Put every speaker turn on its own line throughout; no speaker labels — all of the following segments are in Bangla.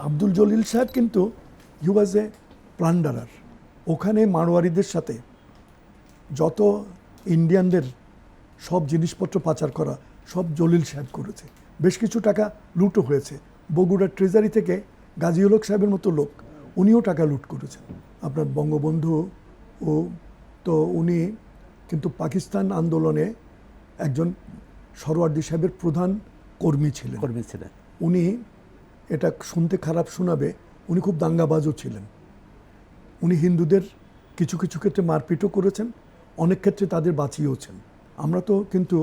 আব্দুল জলিল সাহেব কিন্তু হি ওয়াজ এ প্লান্ডারার। ওখানে মারোয়ারিদের সাথে যত ইন্ডিয়ানদের সব জিনিসপত্র পাচার করা সব জলিল সাহেব করেছে। বেশ কিছু টাকা লুটও হয়েছে। বগুড়ার ট্রেজারি থেকে গাজীউল হক সাহেবের মতো লোক উনিও টাকা লুট করেছেন। আপনার বঙ্গবন্ধু ও তো উনি কিন্তু পাকিস্তান আন্দোলনে একজন সরওয়ার্দী সাহেবের প্রধান কর্মী ছিলেন। উনি, এটা শুনতে খারাপ শোনাবে, উনি খুব দাঙ্গাবাজও ছিলেন। উনি হিন্দুদের কিছু কিছু ক্ষেত্রে মারপিটও করেছেন, অনেক ক্ষেত্রে তাদের বাঁচিয়েওছেন। আমরা তো কিন্তু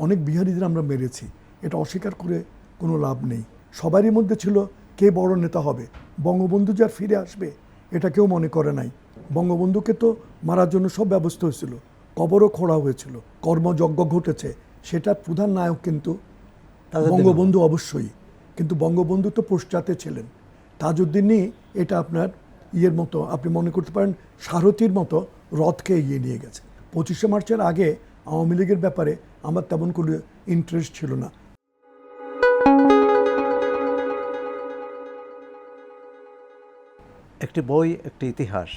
অনেক বিহারীদের আমরা মেরেছি, এটা অস্বীকার করে কোনো লাভ নেই। সবারই মধ্যে ছিল কে বড় নেতা হবে, বঙ্গবন্ধু যার ফিরে আসবে এটা কেউ মনে করে নাই। বঙ্গবন্ধুকে তো মারার জন্য সব ব্যবস্থা হয়েছিল, কবরও খোঁড়া হয়েছিল, কর্মযজ্ঞ ঘটেছে, সেটার প্রধান নায়ক কিন্তু বঙ্গবন্ধু অবশ্যই। কিন্তু বঙ্গবন্ধু তো পশ্চাতে ছিলেন। তাজউদ্দিনই এটা আপনার ইয়ের মতো, আপনি মনে করতে পারেন সারথীর মতো রথকে এগিয়ে নিয়ে গেছে। 25শে মার্চের আগে আওয়ামী লীগের ব্যাপারে আমার তেমন কোনো ইন্টারেস্ট ছিল না।
একটি বই, একটি ইতিহাস,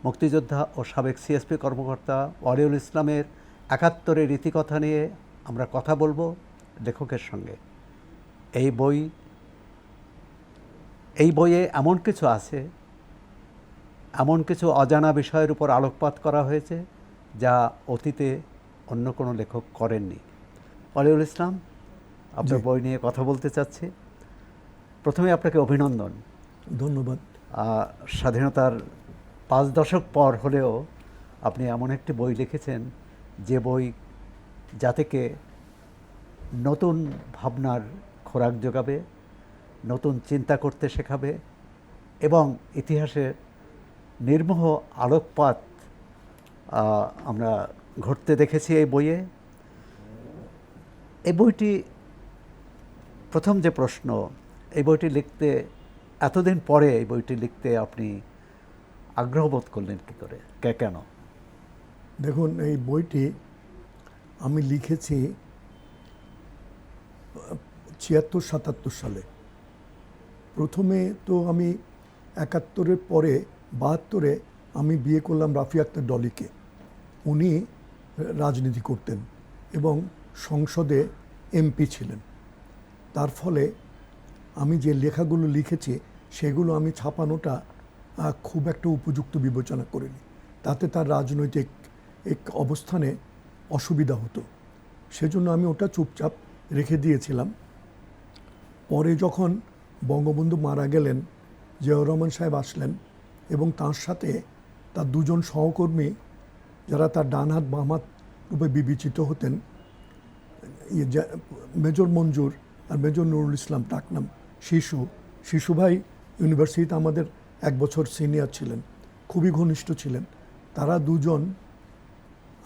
মুক্তিযোদ্ধা ও সাবেক সিএসপি কর্মকর্তা ওয়ালিউল ইসলামের ৭১-এর ইতিকথা নিয়ে আমরা কথা বলবো লেখকের সঙ্গে। এই বইয়ে এমন কিছু আছে, এমন কিছু অজানা বিষয়ের উপর আলোকপাত করা হয়েছে যা অতীতে অন্য কোনো লেখক করেননি। ওয়ালিউল ইসলাম, আপনার বই নিয়ে কথা বলতে চাচ্ছি। প্রথমে আপনাকে অভিনন্দন।
ধন্যবাদ।
স্বাধীনতার 5 দশক পর হলেও আপনি এমন একটি বই লিখেছেন যে বই জাতিকে নতুন ভাবনার খোরাক যোগাবে, নতুন চিন্তা করতে শেখাবে এবং ইতিহাসের নির্মোহ আলোকপাত আমরা ঘটতে দেখেছি এই বইয়ে। এই বইটি, প্রথম যে প্রশ্ন, এই বইটি লিখতে, এতদিন পরে এই বইটি লিখতে আপনি আগ্রহ বোধ করলেন কী করে, কেন?
দেখুন, এই বইটি আমি লিখেছি ৭৬-৭৭ সালে। প্রথমে তো আমি ৭১-এর পরে ৭২-এ আমি বিয়ে করলাম রাফি আক্তার ডলিকে। উনি রাজনীতি করতেন এবং সংসদে এমপি ছিলেন। তার ফলে আমি যে লেখাগুলো লিখেছি সেগুলো আমি ছাপানোটা খুব একটা উপযুক্ত বিবেচনা করিনি। তাতে তার রাজনৈতিক এক অবস্থানে অসুবিধা হতো, সেজন্য আমি ওটা চুপচাপ রেখে দিয়েছিলাম। পরে যখন বঙ্গবন্ধু মারা গেলেন, জিয়াউর রহমান সাহেব আসলেন এবং তার সাথে তার 2জন সহকর্মী যারা তার ডান হাত বাম হাত রূপে বিবেচিত হতেন, মেজর মঞ্জুর আর মেজর নুরুল ইসলাম, ডাকনাম শিশু ভাই ইউনিভার্সিটিতে আমাদের 1 বছর সিনিয়র ছিলেন, খুবই ঘনিষ্ঠ ছিলেন। তারা 2জন,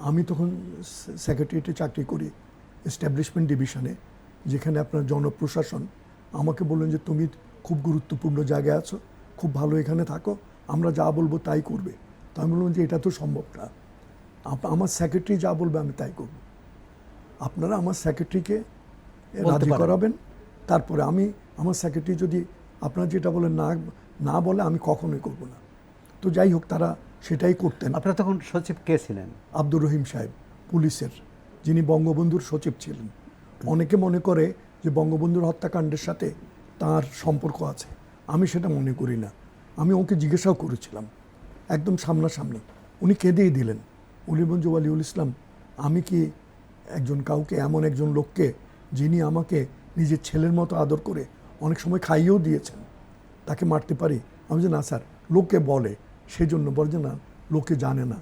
আমি তখন সেক্রেটারিয়েটে চাকরি করি এস্টাবলিশমেন্ট ডিভিশনে, যেখানে আপনার জনপ্রশাসন, আমাকে বললেন যে তুমি খুব গুরুত্বপূর্ণ জায়গায় আছো, খুব ভালো এখানে থাকো, আমরা যা বলবো তাই করবে। তো আমি বললাম যে এটা তো সম্ভব না, আমার সেক্রেটারি যা বলবে আমি তাই করব। আপনারা আমার সেক্রেটারিকে রাজি করাবেন, তারপরে আমার সেক্রেটারি যদি আপনারা যেটা বলেন না বলে আমি কখনোই করব না। তো যাই হোক, তারা সেটাই করতেন।
আপনারা তখন সচিব কে ছিলেন?
আব্দুর রহিম সাহেব, পুলিশের, যিনি বঙ্গবন্ধুর সচিব ছিলেন। অনেকে মনে করে যে বঙ্গবন্ধুর হত্যাকাণ্ডের সাথে তার সম্পর্ক আছে, আমি সেটা মনে করি না। আমি ওকে জিজ্ঞাসাও করেছিলাম একদম সামনাসামনি, উনি কেঁদেই দিলেন। উনি বললেন যে ওয়ালিউল ইসলাম, আমি কি কাউকে, এমন একজন লোককে যিনি আমাকে নিজের ছেলের মতো আদর করে অনেক সময় খাইয়েও দিয়েছেন, তাকে মারতে পারি? আমি যে না স্যার, লোকে বলে, সেই জন্য বলে যে না, লোকে জানে না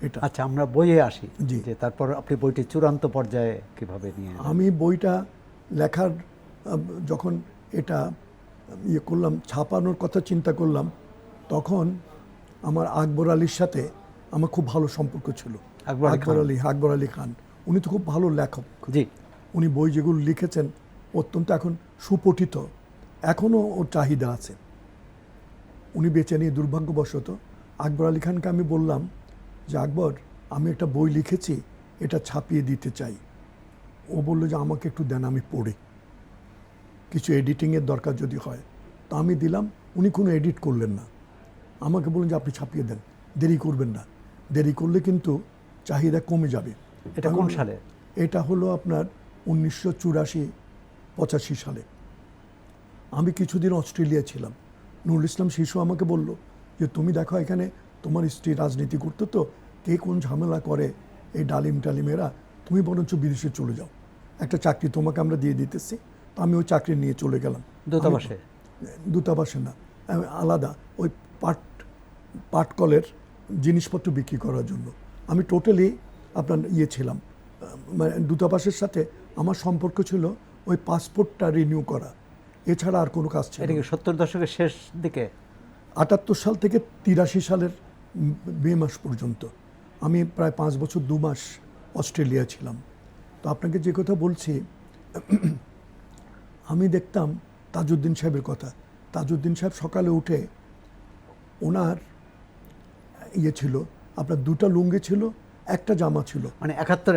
এটা।
আচ্ছা, আমরা বইয়ে আসি।
জি।
যে তারপর আপনি বইটি চূড়ান্ত পর্যায়ে কিভাবে নিয়ে?
আমি বইটা লেখার, যখন এটা করলাম, ছাপানোর কথা চিন্তা করলাম, তখন আমার আকবর আলীর সাথে আমার খুব ভালো সম্পর্ক ছিল। আকবর আলী খান, উনি তো খুব ভালো লেখক।
জি।
উনি বই যেগুলো লিখেছেন অত্যন্ত এখন সুপঠিত, এখনও ওর চাহিদা আছে। উনি বেঁচে নিয়ে দুর্ভাগ্যবশত। আকবর আলী খানকে আমি বললাম যে আকবর, আমি একটা বই লিখেছি, এটা ছাপিয়ে দিতে চাই। ও বললো যে আমাকে একটু দেন, আমি পড়ি, কিছু এডিটিংয়ের দরকার যদি হয়। তো আমি দিলাম, উনি কোনো এডিট করলেন না, আমাকে বললেন যে আপনি ছাপিয়ে দেন, দেরি করবেন না, দেরি করলে কিন্তু চাহিদা কমে যাবে।
এটা কোন সালে?
এটা হলো আপনার 1984-85 সালে। আমি কিছুদিন অস্ট্রেলিয়া ছিলাম। নুরুল ইসলাম শিশু আমাকে বলল যে তুমি দেখো এখানে তোমার স্ত্রী রাজনীতি করতো, তো কে কোন ঝামেলা করে এই ডালিম টালিমেরা, তুমি বরঞ্চ বিদেশে চলে যাও, একটা চাকরি তোমাকে আমরা দিয়ে দিতেছি। তো আমি ওই চাকরি নিয়ে চলে গেলাম।
দূতাবাসে?
দূতাবাসে না, আলাদা ওই পাটকলের জিনিসপত্র বিক্রি করার জন্য। আমি টোটালি আপনার ছিলাম, মানে দূতাবাসের সাথে আমার সম্পর্ক ছিল ওই পাসপোর্টটা রিনিউ করা, এছাড়া আর কোনো কাজ ছিল
এটা কি 70 দশকের শেষ দিকে?
78 সাল থেকে 83 সালের মে মাস পর্যন্ত আমি প্রায় 5 বছর 2 মাস অস্ট্রেলিয়া ছিলাম। তো আপনাকে যে কথা বলছি, আমি দেখতাম তাজউদ্দিন সাহেবের কথা। তাজউদ্দিন সাহেব সকালে উঠে ওনার ছিল আপনার 2টা লুঙ্গি ছিল, একটা জামা ছিল,
মানে 71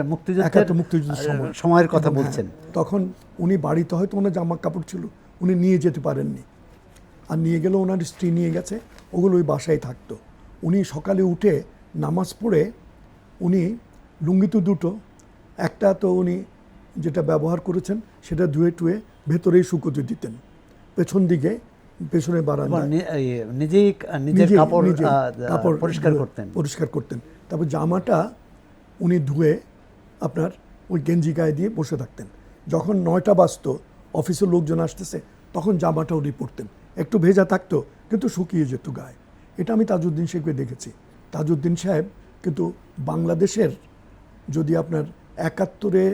মুক্তিযুদ্ধের সময়ের কথা বলছেন।
তখন উনি বাড়িতে হয়তো ওনার জামা কাপড় ছিল, উনি নিয়ে যেতে পারেননি, আর নিয়ে গেলে ওনার স্ত্রী নিয়ে গেছে, ওগুলো ওই বাসায় থাকতো। উনি সকালে উঠে নামাজ পড়ে উনি লুঙ্গি তো 2টো, একটা তো উনি যেটা ব্যবহার করেছেন সেটা ধুয়ে টুয়ে ভেতরেই শুকোতে দিতেন, পেছন দিকে পেছনে বারান্দা
নিজেই নিজের কাপড় পরিষ্কার
করতেন। তারপর জামাটা উনি ধুয়ে আপনার ওই গেঞ্জি গায়ে দিয়ে বসে থাকতেন। যখন 9টা বাজতো, অফিসের লোকজন আসতেছে, তখন জামাটা উনি পরতেন, একটু ভেজা থাকতো কিন্তু শুকিয়ে যেত গায়ে। এটা আমি তাজউদ্দিন সাহেবকে দেখেছি। তাজউদ্দিন সাহেব কিন্তু বাংলাদেশের, যদি আপনার 71-এ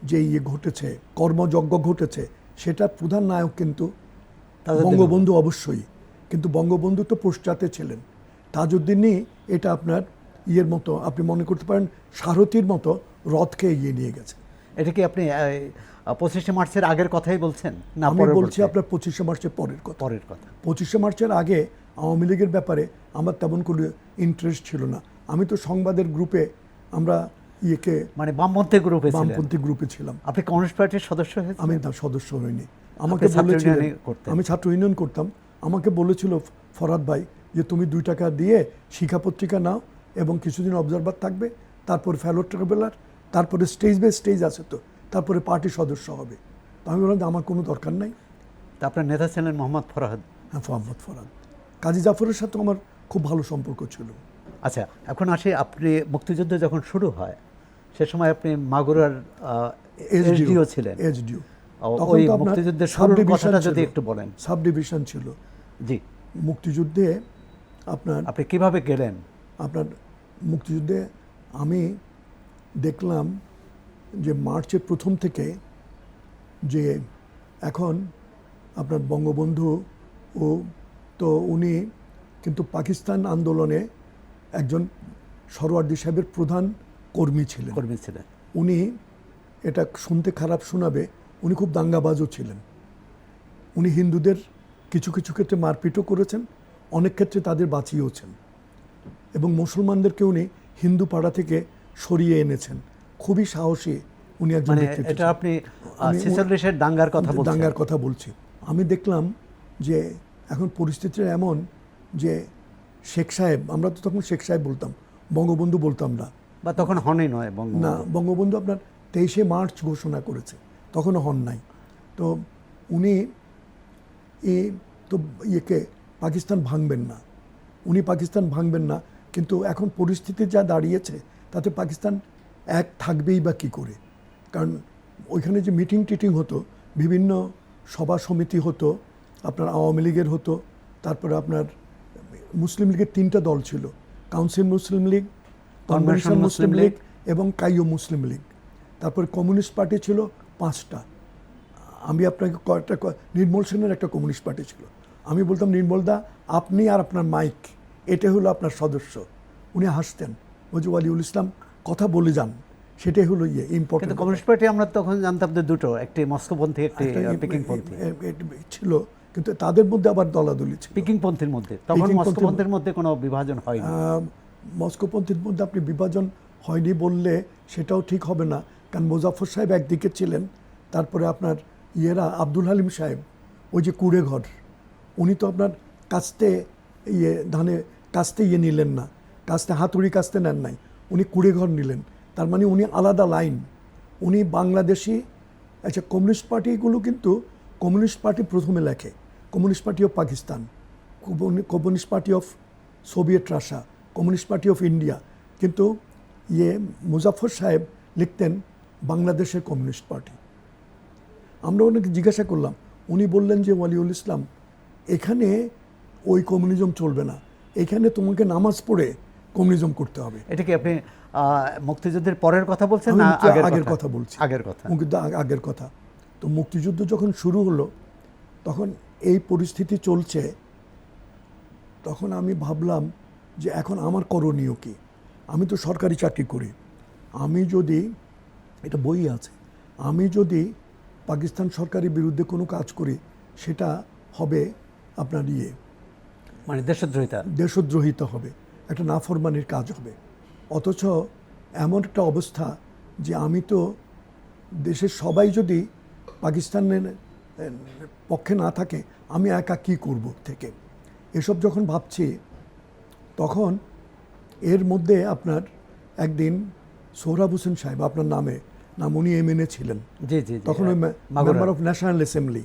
যে ঘটেছে, কর্মযজ্ঞ ঘটেছে, সেটার প্রধান নায়ক কিন্তু বঙ্গবন্ধু অবশ্যই, কিন্তু বঙ্গবন্ধু তো পশ্চাতে ছিলেন, তাজউদ্দিনই এটা আপনার মতো আপনি মনে করতে পারেন সারথীর মতো রথকে এগিয়ে নিয়ে গেছে।
এটা কি আপনি 25শে মার্চের আগের কথাই বলছেন না?
আমি বলছি আপনার 25শে মার্চের পরের কথা। 25শে মার্চের আগে আওয়ামী লীগের ব্যাপারে আমার তেমন কোনো ইন্টারেস্ট ছিল না। আমি তো সংবাদের গ্রুপে, আমরা
মানে বামপন্থী গ্রুপে
ছিলাম।
আপনি কমিউনিস্ট পার্টির সদস্য হয়েছেন?
আমি সদস্য হইনি। আমাকে বলেছিলেন, আমি ছাত্র ইউনিয়ন করতাম, আমাকে বলেছিল ফরহাদ ভাই যে তুমি 2 টাকা দিয়ে শিক্ষা পত্রিকা নাও এবং কিছুদিন অবজারভার থাকবে, তারপর ফেলো ট্রাভেলার, তারপরে স্টেজ বাই স্টেজ আছে, তো তারপরে পার্টির সদস্য হবে। তো আমি বললাম যে আমার কোনো দরকার নাই।
তা আপনার নেতা ছিলেন মোহাম্মদ ফরহাদ?
হ্যাঁ, মোহাম্মদ ফরহাদ। কাজী জাফরের সাথে আমার খুব ভালো সম্পর্ক ছিল।
আচ্ছা, এখন আসি, আপনি মুক্তিযুদ্ধ যখন শুরু হয় সে সময় আপনি মাগুরার এসডিও ছিলেন।
এসডিও।
ওই মুক্তিযুদ্ধের শুরুর কথাটা যদি একটু বলেন।
সাব ডিভিশন ছিল।
জি।
মুক্তিযুদ্ধে
আপনি কিভাবে গেলেন?
আপনার মুক্তিযুদ্ধে আমি দেখলাম যে মার্চের প্রথম থেকে যে এখন আপনার বঙ্গবন্ধু তো উনি কিন্তু পাকিস্তান আন্দোলনে একজন সরওয়ার্দী সাহেবের প্রধান কর্মী ছিলেন। উনি, এটা শুনতে খারাপ শোনাবে, উনি খুব দাঙ্গাবাজও ছিলেন। উনি হিন্দুদের কিছু কিছু ক্ষেত্রে মারপিটও করেছেন, অনেক ক্ষেত্রে তাদের বাঁচিয়েওছেন, এবং মুসলমানদেরকে উনি হিন্দু পাড়া থেকে সরিয়ে এনেছেন। খুবই সাহসী উনি একজন ব্যক্তি।
এটা আপনি 46-এর দাঙ্গার কথা
বলছি। আমি দেখলাম যে এখন পরিস্থিতিটা এমন যে শেখ সাহেব, আমরা তো তখন শেখ সাহেব বলতাম, বঙ্গবন্ধু বলতাম না,
বা তখন হনই নয়
না, বঙ্গবন্ধু আপনার 23শে মার্চ ঘোষণা করেছে, তখনও হন নাই। তো উনি তো পাকিস্তান ভাঙবেন না, উনি পাকিস্তান ভাঙবেন না, কিন্তু এখন পরিস্থিতি যা দাঁড়িয়েছে তাতে পাকিস্তান এক থাকবেই বা কী করে? কারণ ওইখানে যে মিটিং টিটিং হতো, বিভিন্ন সভা সমিতি হতো, আপনার আওয়ামী লীগের হতো, তারপরে আপনার মুসলিম লীগের 3টা দল ছিল, কাউন্সিল মুসলিম লীগ, কনভেনশন মুসলিম লীগ এবং কাইয়ো মুসলিম লীগ। তারপরে কমিউনিস্ট পার্টি ছিল 5টা। আমি আপনাকে নির্মল সেনের একটা কমিউনিস্ট পার্টি ছিল। আমি বলতাম, নির্মলদা আপনি আর আপনার মাইক, এটা হলো আপনার সদস্য। উনি হাসতেন, বলছে ওয়ালিউল ইসলাম কথা বলে যান, সেটাই হলো ইম্পর্টেন্ট।
কমিউনিস্ট পার্টি আমরা তখন জানতাম যে 2টো, একটি মস্কোপন্থী, একটি পিকিংপন্থী
ছিল, কিন্তু তাদের মধ্যে আবার দলাদলি ছিল।
পিকিংপন্থীর মধ্যে, তখন মস্কোপন্থীর মধ্যে কোনো বিভাজন হয়নি।
মস্কোপন্থীর মধ্যে আপনি বিভাজন হয়নি বললে সেটাও ঠিক হবে না, কারণ মোজাফর সাহেব একদিকে ছিলেন, তারপরে আপনার আব্দুল হালিম সাহেব, ওই যে কুড়ে ঘর, উনি তো আপনার কাস্তে কাস্তে নিলেন না, কাস্তে হাতুড়ি কাস্তে নেন নাই, উনি কুড়ে ঘর নিলেন। তার মানে উনি আলাদা লাইন, উনি বাংলাদেশি। আচ্ছা, কমিউনিস্ট পার্টিগুলো কিন্তু কমিউনিস্ট পার্টি প্রথমে লেখে communist party of Pakistan, communist party of Soviet Russia, communist party of India, কিন্তু মুজাফফর সাহেব লিখতেন বাংলাদেশের কমিউনিস্ট পার্টি। আমরা ওনাকে জিজ্ঞাসা করলাম, উনি বললেন যে ওয়ালিউল ইসলাম, এখানে ওই কমিউনিজম চলবে না, এখানে তোমাকে নামাজ পড়ে কমিউনিজম করতে হবে।
এটা কি আপনি মুক্তিযুদ্ধের পরের কথা বলছেন
আমি
না
আগের কথা বলছি?
আগের কথা।
আগের কথা। তো মুক্তিযুদ্ধ যখন শুরু হলো, তখন এই পরিস্থিতি চলছে, তখন আমি ভাবলাম যে এখন আমার করণীয় কি? আমি তো সরকারি চাকরি করি, আমি যদি, এটা বই আছে, আমি যদি পাকিস্তান সরকারের বিরুদ্ধে কোনো কাজ করি, সেটা হবে আপনার
মানে
দেশদ্রোহিতা হবে, একটা নাফরমানির কাজ হবে। অথচ এমন একটা অবস্থা যে আমি তো দেশের সবাই যদি পাকিস্তানের পক্ষে না থাকে, আমি একা কী করব থেকে এসব যখন ভাবছি, তখন এর মধ্যে আপনার একদিন সোহরাব হোসেন সাহেব, আপনার নাম উনি এমএনএ ছিলেন,
জি জি,
তখন ওই মেম্বার অফ ন্যাশনাল অ্যাসেম্বলি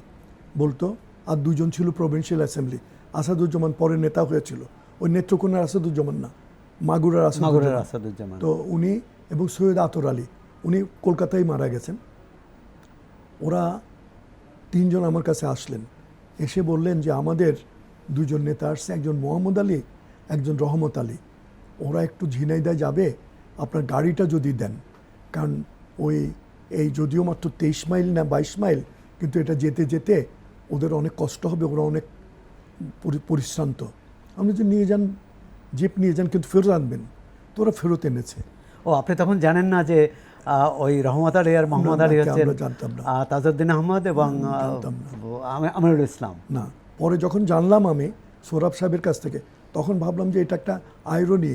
বলতো, আর দুজন ছিল প্রভিন্সিয়াল অ্যাসেম্বলি, আসাদুজ্জামান পরে নেতা হয়েছিল, ওই নেত্রকোনার আসাদুজ্জামান না, মাগুরার আসাদুজ্জামান। তো উনি এবং সৈয়দ আতর আলী, উনি কলকাতায় মারা গেছেন। ওরা তিনজন আমার কাছে আসলেন, এসে বললেন যে আমাদের দুজন নেতা আসছে, একজন মোহাম্মদ আলী, একজন রহমত আলী, ওরা একটু ঝিনাইদহ যাবে, আপনার গাড়িটা যদি দেন, কারণ এই যদিও মাত্র 23 মাইল না 22 মাইল, কিন্তু এটা যেতে যেতে ওদের অনেক কষ্ট হবে, ওরা অনেক পরিশ্রান্ত। আপনি যে নিয়ে যান, জিপ নিয়ে যান, কিন্তু ফেরত আনবেন। তো ওরা ফেরত এনেছে।
ও, আপনি তখন জানেন না যে ওই রহমত আলী আর মোহাম্মদ আলী হচ্ছেন তাজউদ্দিন আহমদ এবং আমিরুল ইসলাম?
না, পরে যখন জানলাম আমি সোহরাব সাহেবের কাছ থেকে, তখন ভাবলাম যে এটা একটা আয়রনি,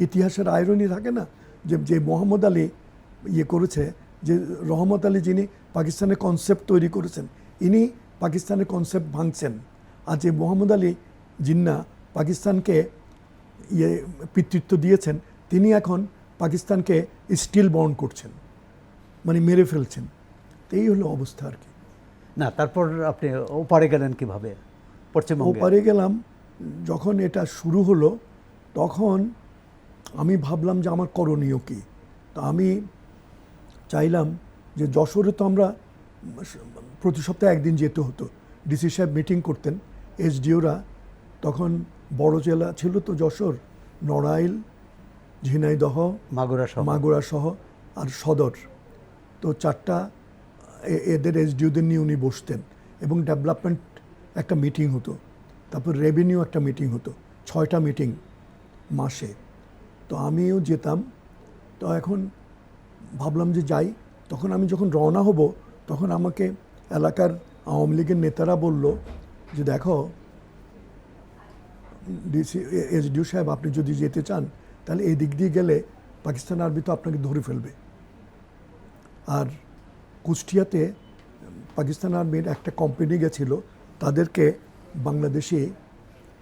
ইতিহাসের আয়রনি থাকে না, যে মোহাম্মদ আলী করেছে, যে রহমত আলী যিনি পাকিস্তানের কনসেপ্ট তৈরি করেছেন, ইনি পাকিস্তানের কনসেপ্ট ভাঙছেন, আর যে মোহাম্মদ আলী জিন্না পাকিস্তানকে পিতৃত্ব দিয়েছেন, তিনি এখন পাকিস্তানকে স্টিল বাউন্ড করছেন, মানে মেরে ফেলছেন। এই হলো অবস্থা আর কি।
না, তারপর আপনি ওপারে গেলেন কিভাবে? পশ্চিমবঙ্গে
ওপারে গেলাম যখন এটা শুরু হলো, তখন আমি ভাবলাম যে আমার করণীয় কী। তো আমি চাইলাম যে যশোরে তো আমরা প্রতি সপ্তাহে একদিন যেতে হতো, ডিসি সাহেব মিটিং করতেন, এসডিওরা, তখন বড় জেলা ছিল তো যশোর, নড়াইল, ঝিনাইদহ, মাগুরা সহ আর সদর, তো চারটা এদের এসডিওদের নিয়ে উনি বসতেন, এবং ডেভেলপমেন্ট একটা মিটিং হতো, তারপর রেভিনিউ একটা মিটিং হতো, 6টা মিটিং মাসে। তো আমিও যেতাম। তো এখন ভাবলাম যে যাই। তখন আমি যখন রওনা হব, তখন আমাকে এলাকার আওয়ামী লীগের নেতারা বলল যে দেখো এসডিও সাহেব, আপনি যদি যেতে চান তাহলে এই দিক দিয়ে গেলে পাকিস্তান আর্মি তো আপনাকে ধরে ফেলবে। আর কুষ্টিয়াতে পাকিস্তান আর্মির একটা কোম্পানি গেছিল, তাদেরকে বাংলাদেশি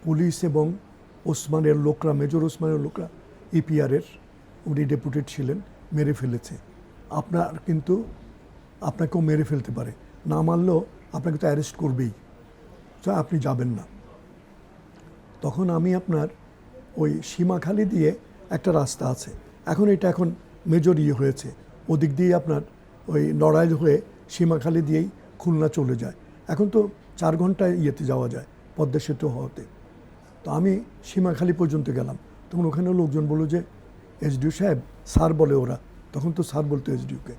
পুলিশ এবং ওসমানের লোকরা, মেজর ওসমানের লোকরা, ইপিআরের, উনি ডেপুটেড ছিলেন, মেরে ফেলেছে। আপনাকেও মেরে ফেলতে পারে, না মানলেও আপনাকে তো অ্যারেস্ট করবেই, তো আপনি যাবেন না। তখন আমি আপনার ওই সীমাখালি দিয়ে একটা রাস্তা আছে, এখন মেজর হয়েছে, ওদিক দিয়ে আপনার ওই নড়াইল হয়ে সীমাখালি দিয়েই খুলনা চলে যায়। এখন তো 4 ঘন্টায় যাওয়া যায় পদ্মা সেতু হওয়াতে। তো আমি সীমাখালি পর্যন্ত গেলাম, তখন ওখানে লোকজন বলল যে এসডিও সাহেব, স্যার বলে ওরা, তখন তো স্যার বলতো এসডিওকে,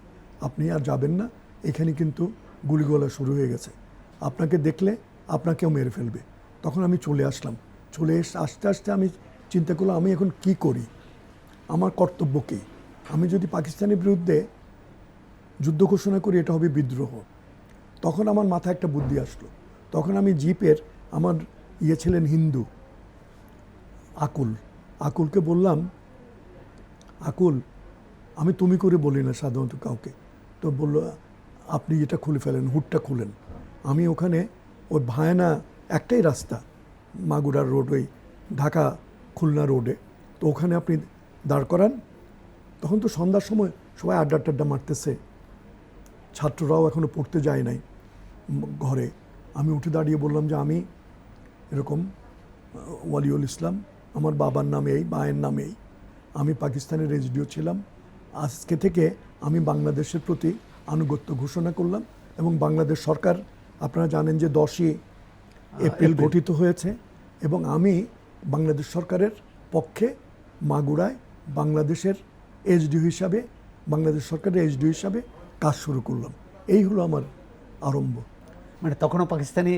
আপনি আর যাবেন না, এখানে কিন্তু গুলিগোলা শুরু হয়ে গেছে, আপনাকে দেখলে আপনাকেও মেরে ফেলবে। তখন আমি চলে আসলাম। আস্তে আস্তে আমি চিন্তা করলাম, আমি এখন কি করি, আমার কর্তব্য কী? আমি যদি পাকিস্তানের বিরুদ্ধে যুদ্ধ ঘোষণা করি, এটা হবে বিদ্রোহ। তখন আমার মাথায় একটা বুদ্ধি আসলো। তখন আমি জিপের, আমার ছিলেন হিন্দু, আকুলকে বললাম, আকুল, আমি তুমি করে বলি না সাধারণত কাউকে, তো বললো আপনি এটা খুলে ফেলেন, হুডটা খুলেন। আমি ওখানে ওই ভায়না একটাই রাস্তা, মাগুরার রোড, ওই ঢাকা খুলনা রোডে। তো ওখানে আপনি দাঁড় করান, তখন তো সন্ধ্যার সময় সবাই আড্ডা টাড্ডা মারতেছে, ছাত্ররাও এখনও পড়তে যায় নাই ঘরে। আমি উঠে দাঁড়িয়ে বললাম যে আমি এরকম ওয়ালিউল ইসলাম, আমার বাবার নামে এই, মায়ের নামে এই, আমি পাকিস্তানের রেজিডিও ছিলাম, আজকে থেকে আমি বাংলাদেশের প্রতি আনুগত্য ঘোষণা করলাম। এবং বাংলাদেশ সরকার আপনারা জানেন যে 10ই এপ্রিল গঠিত হয়েছে, এবং আমি বাংলাদেশ সরকারের পক্ষে মাগুরায় বাংলাদেশের এইচডিও হিসাবে, বাংলাদেশ সরকারের এইচডিও হিসাবে কাজ শুরু করলাম। এই হলো আমার আরম্ভ।
মানে তখনও পাকিস্তানি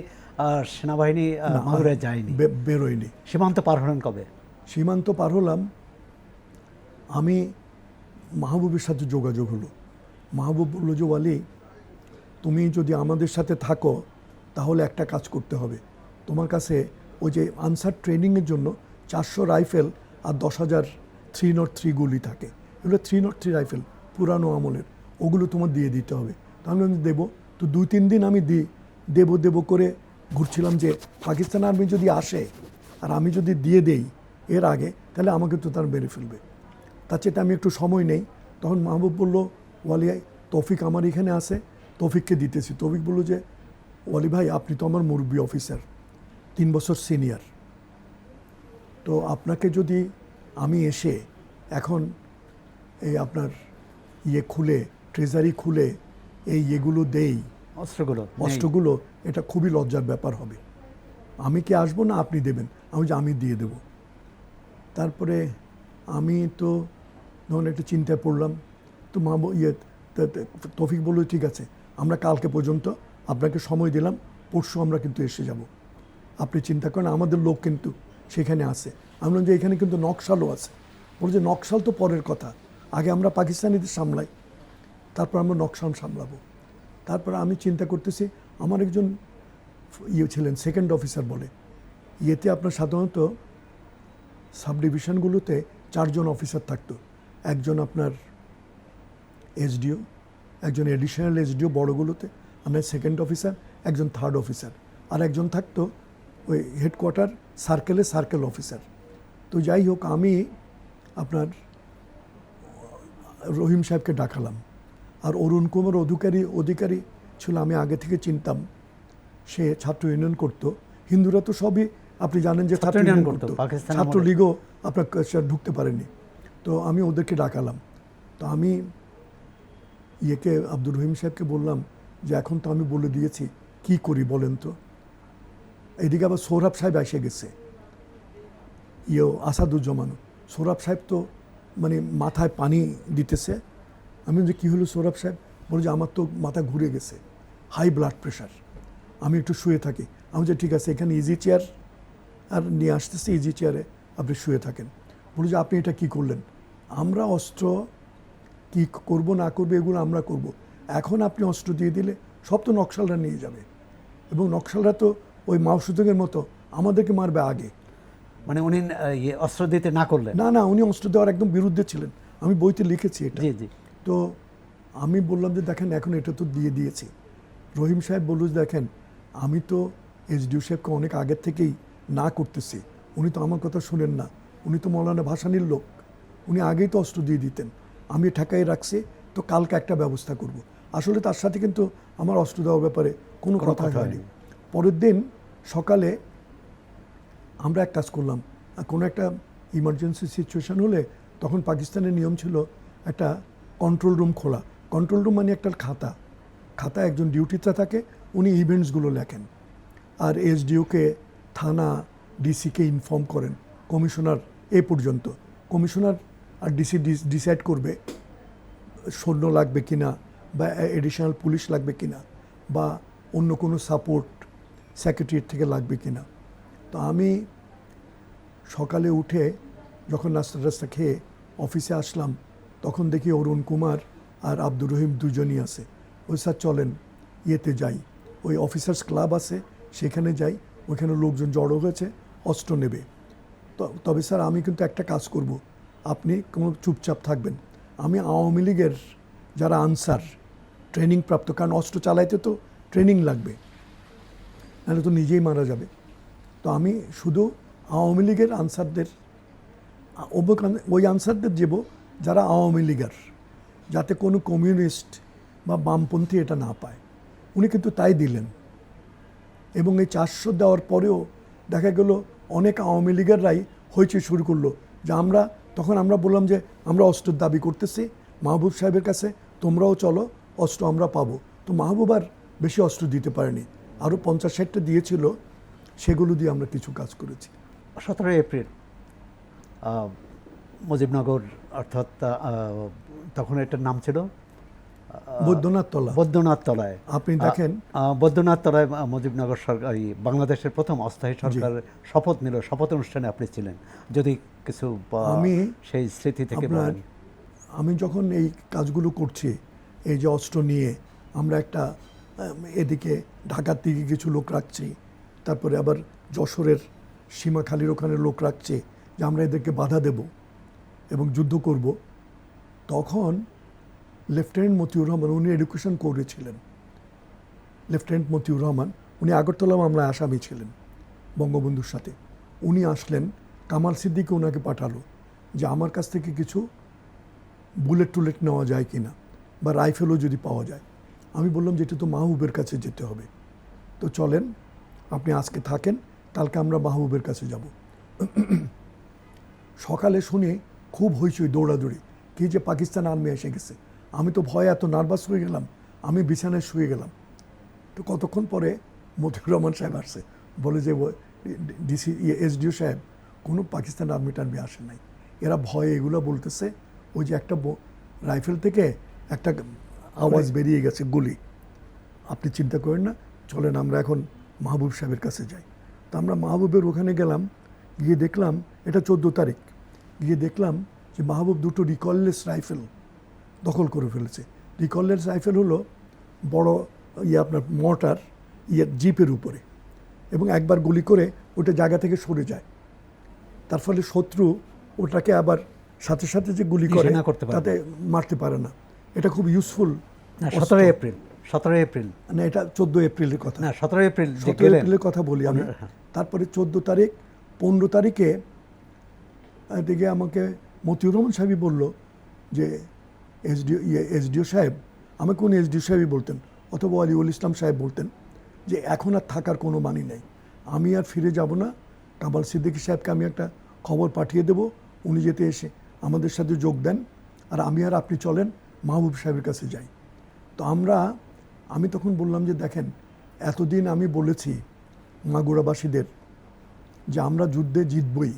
সেনাবাহিনী মাগুরায় যায়নি,
বেরোয়নি।
সীমান্ত পার হলেন কবে?
সীমান্ত পার হলাম, আমি মাহবুবের সাথে যোগাযোগ হলো। মাহবুব বলল যে ওয়ালি, তুমি যদি আমাদের সাথে থাকো তাহলে একটা কাজ করতে হবে, তোমার কাছে ওই যে আনসার ট্রেনিংয়ের জন্য 400 রাইফেল আর 10,000 303 গুলি থাকে, এগুলো 303 রাইফেল পুরানো আমলের, ওগুলো তোমার দিয়ে দিতে হবে। তাহলে আমি দেবো। তো 2-3 দিন আমি দেবো করে ঘুরছিলাম যে পাকিস্তান আর্মি যদি আসে আর আমি যদি দিয়ে দেই এর আগে, তাহলে আমাকে তো তার মেরে ফেলবে। তার চেয়ে আমি একটু সময় নেই। তখন মাহবুব বলল, ওয়ালি তৌফিক আমার এখানে আছে, তৌফিককে দিতেছি। তৌফিক বলল যে ওয়ালি ভাই, আপনি তো আমার মুরব্বী অফিসার, 3 বছর সিনিয়র, তো আপনাকে যদি আমি এসে এখন এই আপনার খুলে, ট্রেজারি খুলে এই ইয়েগুলো দেই, অস্ত্রগুলো, এটা খুবই লজ্জার ব্যাপার হবে। আমি কি আসবো না আপনি দেবেন? আমি দিয়ে দেব। তারপরে আমি তো ধরুন একটু চিন্তায় পড়লাম। তো তৌফিক বলল, ঠিক আছে, আমরা কালকে পর্যন্ত আপনাকে সময় দিলাম, পরশু আমরা কিন্তু এসে যাব, আপনি চিন্তা করেন, আমাদের লোক কিন্তু সেখানে আছে। আমি বললাম যে এখানে কিন্তু নকশালও আছে। বলল যে নকশাল তো পরের কথা, আগে আমরা পাকিস্তানিদের সামলাই, তারপর আমরা নকশাল সামলাবো। তারপর আমি চিন্তা করতেছি, আমার একজন ছিলেন সেকেন্ড অফিসার বলে, আপনার সাধারণত সাব ডিভিশনগুলোতে 4 জন অফিসার থাকতো, একজন আপনার এসডিও, একজন এডিশনাল এসডিও বড়গুলোতে, আপনার সেকেন্ড অফিসার, একজন থার্ড অফিসার, আর একজন থাকতো ওই হেডকোয়ার্টার সার্কেল অফিসার। তো যাই হোক, আমি আপনার রহিম সাহেবকে ডাকালাম। আর অরুণ কুমার অধিকারী ছিল, আমি আগে থেকে চিনতাম, সে ছাত্র ইউনিয়ন করতো। হিন্দুরা তো সবই আপনি জানেন যে ছাত্র ইউনিয়ন করতো, ছাত্রলীগও আপনার ঢুকতে পারেনি। তো আমি ওদেরকে ডাকালাম। তো আমি আব্দুর রহিম সাহেবকে বললাম যে এখন তো আমি বলে দিয়েছি, কি করি বলেন তো। এদিকে আবার সৌরভ সাহেব এসে গেছে, আসাদুজ্জামান। সৌরভ সাহেব তো মানে মাথায় পানি দিতেছে। আমি যে কী হলো সৌরভ সাহেব? বলে যে আমার তো মাথা ঘুরে গেছে, হাই ব্লাড প্রেশার, আমি একটু শুয়ে থাকি। আমি যে ঠিক আছে, এখানে ইজি চেয়ার আর নিয়ে আসতেছি, ইজি চেয়ারে আপনি শুয়ে থাকেন। বলে যে আপনি এটা কি করলেন? আমরা অস্ত্র কি করব না করবো এগুলো আমরা করব, এখন আপনি অস্ত্র দিয়ে দিলে সব তো নকশালরা নিয়ে যাবে, এবং নকশালরা তো ওই মাওসুদের মতো আমাদেরকে মারবে আগে।
মানে উনি অস্ত্র দিতে না করলেন?
না, উনি অস্ত্র দেওয়ার একদম বিরুদ্ধে ছিলেন, আমি বইতে লিখেছি এটা।
জি।
তো আমি বললাম যে দেখেন, এখন এটা তো দিয়ে দিয়েছি। রহিম সাহেব বলল যে দেখেন, আমি তো এইচডিও সাহেবকে অনেক আগের থেকেই না করতেছি, উনি তো আমার কথা শুনেন না, উনি তো মৌলানা ভাসানীর লোক, উনি আগেই তো অস্ত্র দিয়ে দিতেন, আমি ঠেকাই রাখছি, তো কালকে একটা ব্যবস্থা করব। আসলে তার সাথে কিন্তু আমার অস্ত্র দেওয়ার ব্যাপারে কোনো কথা হয়নি। পরের দিন সকালে আমরা এক কাজ করলাম, কোনো একটা ইমার্জেন্সি সিচুয়েশন হলে তখন পাকিস্তানের নিয়ম ছিল একটা কন্ট্রোল রুম খোলা। কন্ট্রোল রুম মানে একটা খাতা একজন ডিউটিতে থাকে, উনি ইভেন্টসগুলো লেখেন, আর এসডিওকে, থানা, ডিসিকে ইনফর্ম করেন, কমিশনার এ পর্যন্ত। কমিশনার আর ডিসি ডিসাইড করবে সৈন্য লাগবে কিনা, বা এডিশনাল পুলিশ লাগবে কিনা, বা অন্য কোনো সাপোর্ট সেক্রেটারিয়েট থেকে লাগবে কিনা। তো আমি সকালে উঠে যখন নাস্তা খেয়ে অফিসে আসলাম, তখন দেখি অরুণ কুমার আর আব্দুর রহিম দুজনই আছে। ওই স্যার চলেন যাই, ওই অফিসার্স ক্লাব আছে সেখানে যাই, ওইখানে লোকজন জড়ো হয়েছে, অস্ত্র নেবে। তবে স্যার আমি কিন্তু একটা কাজ করব, আপনি কোনো চুপচাপ থাকবেন। আমি আওয়ামী লীগের যারা আনসার ট্রেনিং প্রাপ্ত, কারণ অস্ত্র চালাইতে তো ট্রেনিং লাগবে, নাহলে তো নিজেই মারা যাবে। তো আমি শুধু আওয়ামী লীগের আনসারদের ওই আনসারদের দেব যারা আওয়ামী লীগের, যাতে কোনো কমিউনিস্ট বা বামপন্থী এটা না পায়। উনি কিন্তু তাই দিলেন। এবং এই 400 দেওয়ার পরেও দেখা গেল অনেক আওয়ামী লীগেররাই হইচই শুরু করলো যে তখন আমরা বললাম যে আমরা অস্ত্রের দাবি করতেছি মাহবুব সাহেবের কাছে, তোমরাও চলো, অস্ত্র আমরা পাবো। তো মাহবুব আর বেশি অস্ত্র দিতে পারেনি, আরও 50-60টা দিয়েছিল, সেগুলো দিয়ে আমরা কিছু কাজ করেছি।
17 এপ্রিল মুজিবনগর, অর্থাৎ তখন এটার নাম ছিল
বৈদ্যনাথ তলা।
বৈদ্যনাথ তলায়
আপনি দেখেন
বৈদ্যনাথ তলায় মুজিবনগর সরকার, বাংলাদেশের প্রথম অস্থায়ী সরকারের শপথ নিল। শপথ অনুষ্ঠানে আপনি ছিলেন, যদি কিছু
আমি
সেই স্মৃতি থেকে বলেন।
আমি যখন এই কাজগুলো করছি, এই যে অস্ত্র নিয়ে আমরা একটা এদিকে ঢাকার দিকে কিছু লোক রাখছি, তারপরে আবার যশোরের সীমাখালির ওখানে লোক রাখছি যে আমরা এদেরকে বাধা দেব এবং যুদ্ধ করব, তখন লেফটেন্যান্ট মতিউর রহমান, উনি এডুকেশন করেছিলেন, লেফটেন্যান্ট মতিউর রহমান, উনি আগরতলা মামলায় আসামি ছিলেন বঙ্গবন্ধুর সাথে। উনি আসলেন, কামাল সিদ্দিকী ওনাকে পাঠালো যে আমার কাছ থেকে কিছু বুলেট টুলেট নেওয়া যায় কিনা, বা রাইফেলও যদি পাওয়া যায়। আমি বললাম যে এটা তো মাহবুবের কাছে যেতে হবে, তো চলেন আপনি আজকে থাকেন, কালকে আমরা মাহবুবের কাছে যাব। সকালে শুনে খুব হইচই, দৌড়াদৌড়ি, কি যে পাকিস্তান আর্মি এসে গেছে। আমি তো ভয়ে এত নার্ভাস হয়ে গেলাম, আমি বিছানায় শুয়ে গেলাম। তো কতক্ষণ পরে মতিউর রহমান সাহেব আসছে, বলে যে ডিসি এসডিও সাহেব, কোনো পাকিস্তান আর্মি টার্মি আসে নাই, এরা ভয়ে এগুলো বলতেছে, ওই যে একটা রাইফেল থেকে একটা আওয়াজ বেরিয়ে গেছে, গুলি। আপনি চিন্তা করেন না, চলেন আমরা এখন মাহবুব সাহেবের কাছে যাই। তো আমরা মাহবুবের ওখানে গেলাম, গিয়ে দেখলাম, এটা 14 তারিখ, গিয়ে দেখলাম যে মাহবুব দুটো রিকললেস রাইফেল দখল করে ফেলেছে। রিকললেস রাইফেল হলো বড় আপনার মর্টার জিপের উপরে, এবং একবার গুলি করে ওটা জায়গা থেকে সরে যায়, তার ফলে শত্রু ওটাকে আবার সাথে সাথে যে গুলি করে তাতে মারতে পারে না। এটা খুব ইউজফুল।
17 এপ্রিল, 17 এপ্রিল
না, এটা 14 এপ্রিলের কথা।
না, 17 এপ্রিল,
17 এপ্রিলের কথা বলি আমি। তারপরে 14 তারিখ, 15 তারিখে এদিকে আমাকে মতিউর রহমান সাহেবই বলল যে এসডিও সাহেব, আমাকে উনি এসডিও সাহেবই বলতেন, অথবা আলিউল ইসলাম সাহেব বলতেন, যে এখন আর থাকার কোনো মানি নাই, আমি আর ফিরে যাব না। কামাল সিদ্দিকী সাহেবকে আমি একটা খবর পাঠিয়ে দেব, উনি যেতে এসে আমাদের সাথে যোগ দেন, আর আমি আর আপনি চলেন মাহবুব সাহেবের কাছে যাই। তো আমি তখন বললাম যে দেখেন, এতদিন আমি বলেছি মাগুরাবাসীদের যে আমরা যুদ্ধে জিতবই,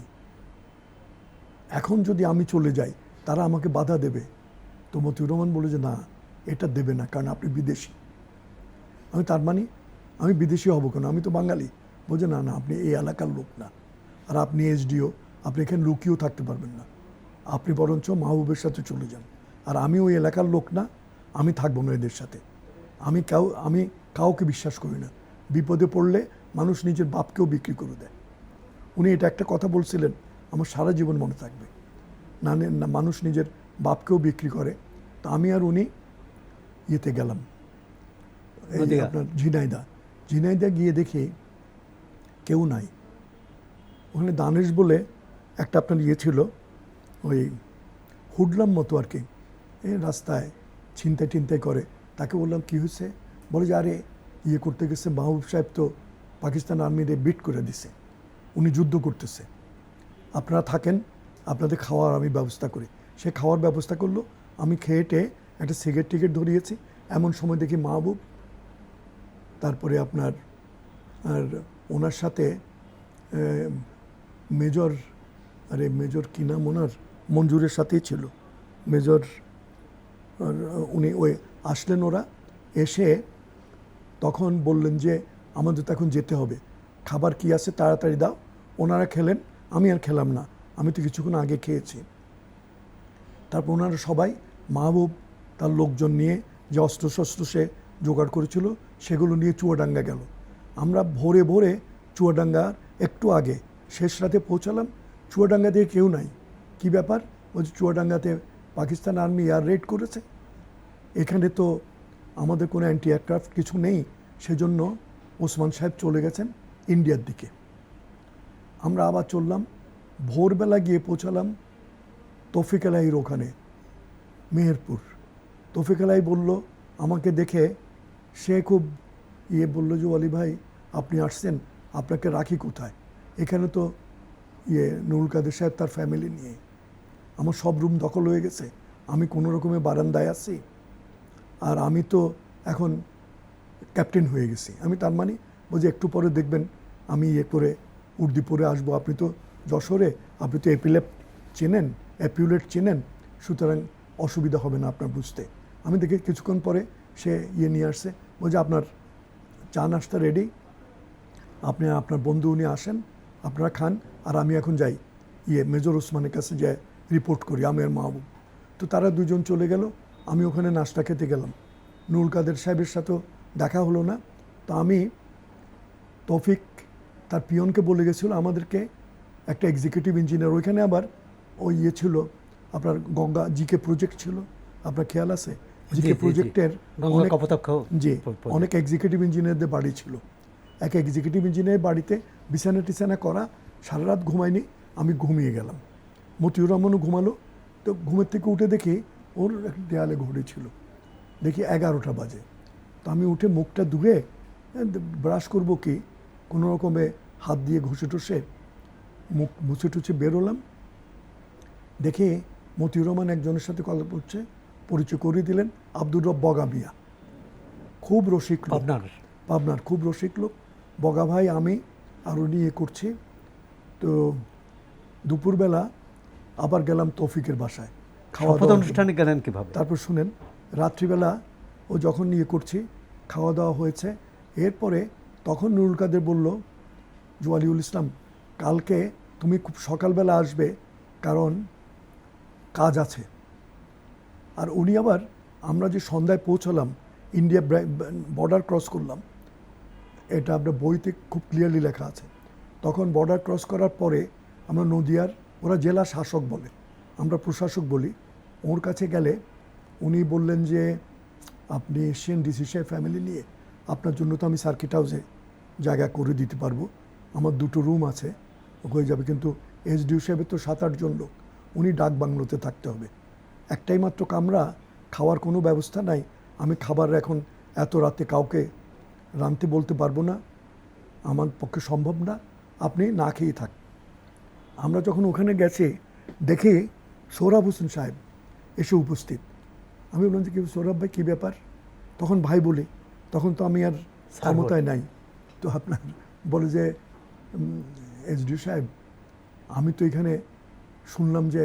এখন যদি আমি চলে যাই তারা আমাকে বাধা দেবে। তো মতিউর রহমান বলে যে না, এটা দেবে না, কারণ আপনি বিদেশি। আমি তার মানে আমি বিদেশি হব কেন, আমি তো বাঙালি। বলছে না না, আপনি এই এলাকার লোক না, আর আপনি এসডিও, আপনি এখানে লুকিয়েও থাকতে পারবেন না, আপনি বরঞ্চ মাহবুবের সাথে চলে যান। আর আমি ওই এলাকার লোক না, আমি থাকবো না এদের সাথে। আমি কাউকে বিশ্বাস করি না, বিপদে পড়লে মানুষ নিজের বাপকেও বিক্রি করে দেয়। উনি এটা একটা কথা বলছিলেন, আমার সারা জীবন মনে থাকবে। না মানুষ নিজের বাপকেও বিক্রি করে। তো আমি আর উনি ইয়েতে গেলাম, আপনার ঝিনাইদা গিয়ে দেখি কেউ নাই। ওখানে দানেশ বলে একটা আপনার ইয়ে ছিল, ওই হুডলাম মতো আর কি, রাস্তায় ছিনতাই করে। তাকে বললাম কি হয়েছে, বলে যে আরে ইয়ে করতে গেছে মাহবুব সাহেব, তো পাকিস্তান আর্মিরে বিট করে দিছে, উনি যুদ্ধ করতেছে, আপনারা থাকেন, আপনাদের খাওয়ার আমি ব্যবস্থা করি। সে খাওয়ার ব্যবস্থা করলো, আমি খেয়ে টেয়ে একটা সিগারেট টিকিট ধরিয়েছি। এমন সময় দেখি মাহবুব, তারপরে আপনার আর ওনার সাথে মেজর কি নাম ওনার, মঞ্জুরের সাথেই ছিল মেজর, আর উনি ওই আসলেন। ওরা এসে তখন বললেন যে আমাদের তো এখন যেতে হবে, খাবার কি আছে তাড়াতাড়ি দাও। ওনারা খেলেন, আমি আর খেলাম না, আমি তো কিছুক্ষণ আগে খেয়েছি। তারপর ওনারা সবাই, মাহবুব তার লোকজন নিয়ে যে অস্ত্রশস্ত্র সে জোগাড় করেছিল সেগুলো নিয়ে চুয়াডাঙ্গা গেল। আমরা ভোরে ভোরে চুয়াডাঙ্গার একটু আগে শেষ রাতে পৌঁছালাম। চুয়াডাঙ্গা দিয়ে কেউ নাই। কি ব্যাপার, বলছে চুয়াডাঙ্গাতে পাকিস্তান আর্মি এয়ার রেড করেছে, এখানে তো আমাদের কোনো অ্যান্টি এয়ারক্রাফট কিছু নেই, সেজন্য ওসমান সাহেব চলে গেছেন ইন্ডিয়ার দিকে। আমরা আবার চললাম, ভোরবেলা গিয়ে পৌঁছালাম তৌফিক আলাহির ওখানে, মেহেরপুর। তৌফিক আলাহি বলল, আমাকে দেখে সে খুব বলল যে ওয়ালি ভাই আপনি আসছেন, আপনাকে রাখি কোথায়? এখানে তো নুরুল কাদের সাহেব তার ফ্যামিলি নিয়ে, আমার সব রুম দখল হয়ে গেছে, আমি কোনো রকমে বারান্দায় আছি, আর আমি তো এখন ক্যাপ্টেন হয়ে গেছি। আমি তার মানে বলছি একটু পরে দেখবেন আমি করে উর্দিপুরে আসবো, আপনি তো যশোরে, আপনি তো অ্যাপিউলেট চেনেন, সুতরাং অসুবিধা হবে না আপনার বুঝতে। আমি দেখি কিছুক্ষণ পরে সে নিয়ে আসছে, বলছে আপনার চা নাস্তা রেডি, আপনি আপনার বন্ধু উনি আসেন, আপনারা খান, আর আমি এখন যাই মেজর ওসমানের কাছে যাই রিপোর্ট করি, আমি আর মাহবুব। তো তারা দুজন চলে গেল, আমি ওখানে নাস্তা খেতে গেলাম। নুরুল কাদের সাহেবের সাথেও দেখা হলো না। তো আমি তৌফিক তার পিয়নকে বলে গেছিলো আমাদেরকে একটা এক্সিকিউটিভ ইঞ্জিনিয়ার, ওইখানে আবার ওই ছিল আপনার গঙ্গা জিকে প্রজেক্ট ছিল, আপনার খেয়াল আছে? জিকে প্রজেক্টের জি অনেক এক্সিকিউটিভ ইঞ্জিনিয়ারদের বাড়ি ছিল। এক এক্সিকিউটিভ ইঞ্জিনিয়ারের বাড়িতে বিছানা টিছানা করা, সারা রাত ঘুমায়নি, আমি ঘুমিয়ে গেলাম। মতিউর রহমানও ঘুমালো। তো ঘুমের থেকে উঠে দেখি ওর একটা দেয়ালে ঘড়ি ছিল, দেখি 11টা বাজে। তো আমি উঠে মুখটা ধুয়ে ব্রাশ করবো কি কোনো রকমে হাত দিয়ে ঘষে টষে মুখ মুছে টুছে বেরোলাম, দেখে মতিউর রহমান একজনের সাথে কথা বলছে, পরিচয় করিয়ে দিলেন, আব্দুর রব বগা মিয়া, খুব রসিক লোক, পাবনার খুব রসিক লোক। বগা ভাই আমি আর উনি করছি। তো দুপুরবেলা আবার গেলাম তৌফিকের বাসায় খাওয়া দাওয়া
অনুষ্ঠানে গেলেন কিভাবে?
তারপর শুনেন, রাত্রিবেলা ও যখন করছি, খাওয়া দাওয়া হয়েছে, এরপরে তখন নুরুল কাদের বলল, ওয়ালিউল ইসলাম কালকে তুমি খুব সকালবেলা আসবে, কারণ কাজ আছে। আর উনি আবার, আমরা যে সন্ধ্যায় পৌঁছলাম, ইন্ডিয়া বর্ডার ক্রস করলাম, এটা আপনার বইতে খুব ক্লিয়ারলি লেখা আছে। তখন বর্ডার ক্রস করার পরে আমরা নদিয়ার, ওরা জেলা শাসক বলে, আমরা প্রশাসক বলি, ওর কাছে গেলে উনি বললেন যে আপনি এসছেন ডিসি সাহেব ফ্যামিলি নিয়ে, আপনার জন্য তো আমি সার্কিট হাউসে জায়গা করে দিতে পারবো, আমার 2টো রুম আছে, হয়ে যাবে। কিন্তু এসডিও সাহেবের তো 7-8 জন লোক, উনি ডাক বাংলোতে থাকতে হবে, একটাই মাত্র কামরা, খাওয়ার কোনো ব্যবস্থা নাই, আমি খাবার এখন এত রাতে কাউকে রাঁধতে বলতে পারবো না, আমার পক্ষে সম্ভব না, আপনি না খেয়ে থাক। আমরা যখন ওখানে গেছি দেখি সোহরাব হোসেন সাহেব এসে উপস্থিত। আমি বললাম যে কি সৌরভ ভাই কী ব্যাপার? তখন ভাই বলি, তখন তো আমি আর ক্ষমতায় নাই। তো আপনার বলে যে এসডিও সাহেব, আমি তো এখানে শুনলাম যে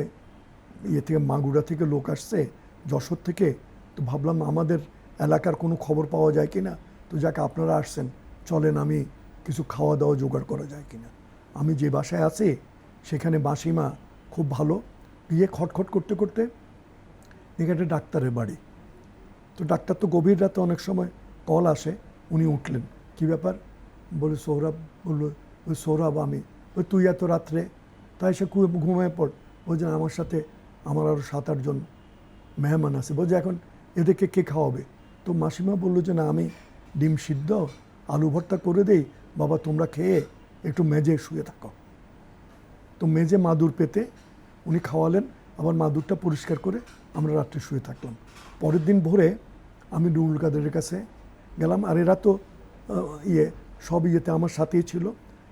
থেকে মাগুরা থেকে লোক আসছে, যশোর থেকে, তো ভাবলাম আমাদের এলাকার কোনো খবর পাওয়া যায় কি না, তো যাকে আপনারা আসছেন চলেন আমি কিছু খাওয়া দাওয়া জোগাড় করা যায় কি না। আমি যে বাসায় আছি সেখানে বাসিমা খুব ভালো, গিয়ে খটখট করতে করতে দেখে একটা ডাক্তারের বাড়ি। তো ডাক্তার তো গভীর রাতে অনেক সময় কল আসে, উনি উঠলেন, কি ব্যাপার? বলে সৌরভ, বললো ওই সৌরভ আমি, ওই তুই এত রাত্রে, তাই সে ঘুমায় পড়। বলছেন আমার সাথে আমার আরও 7-8 জন মেহমান আছে, বলছে এখন এদেরকে কে খাওয়াবে? তো মাসিমা বললো যে না, আমি ডিম সিদ্ধ আলু ভর্তা করে দেই, বাবা তোমরা খেয়ে একটু মেজে শুয়ে থাকো। তো মেজে মাদুর পেতে উনি খাওয়ালেন, আবার মাদুরটা পরিষ্কার করে আমরা রাত্রে শুয়ে থাকলাম। পরের দিন ভোরে আমি নুরুল কাদেরের কাছে গেলাম, আর এরা তো সব আমার সাথেই ছিল।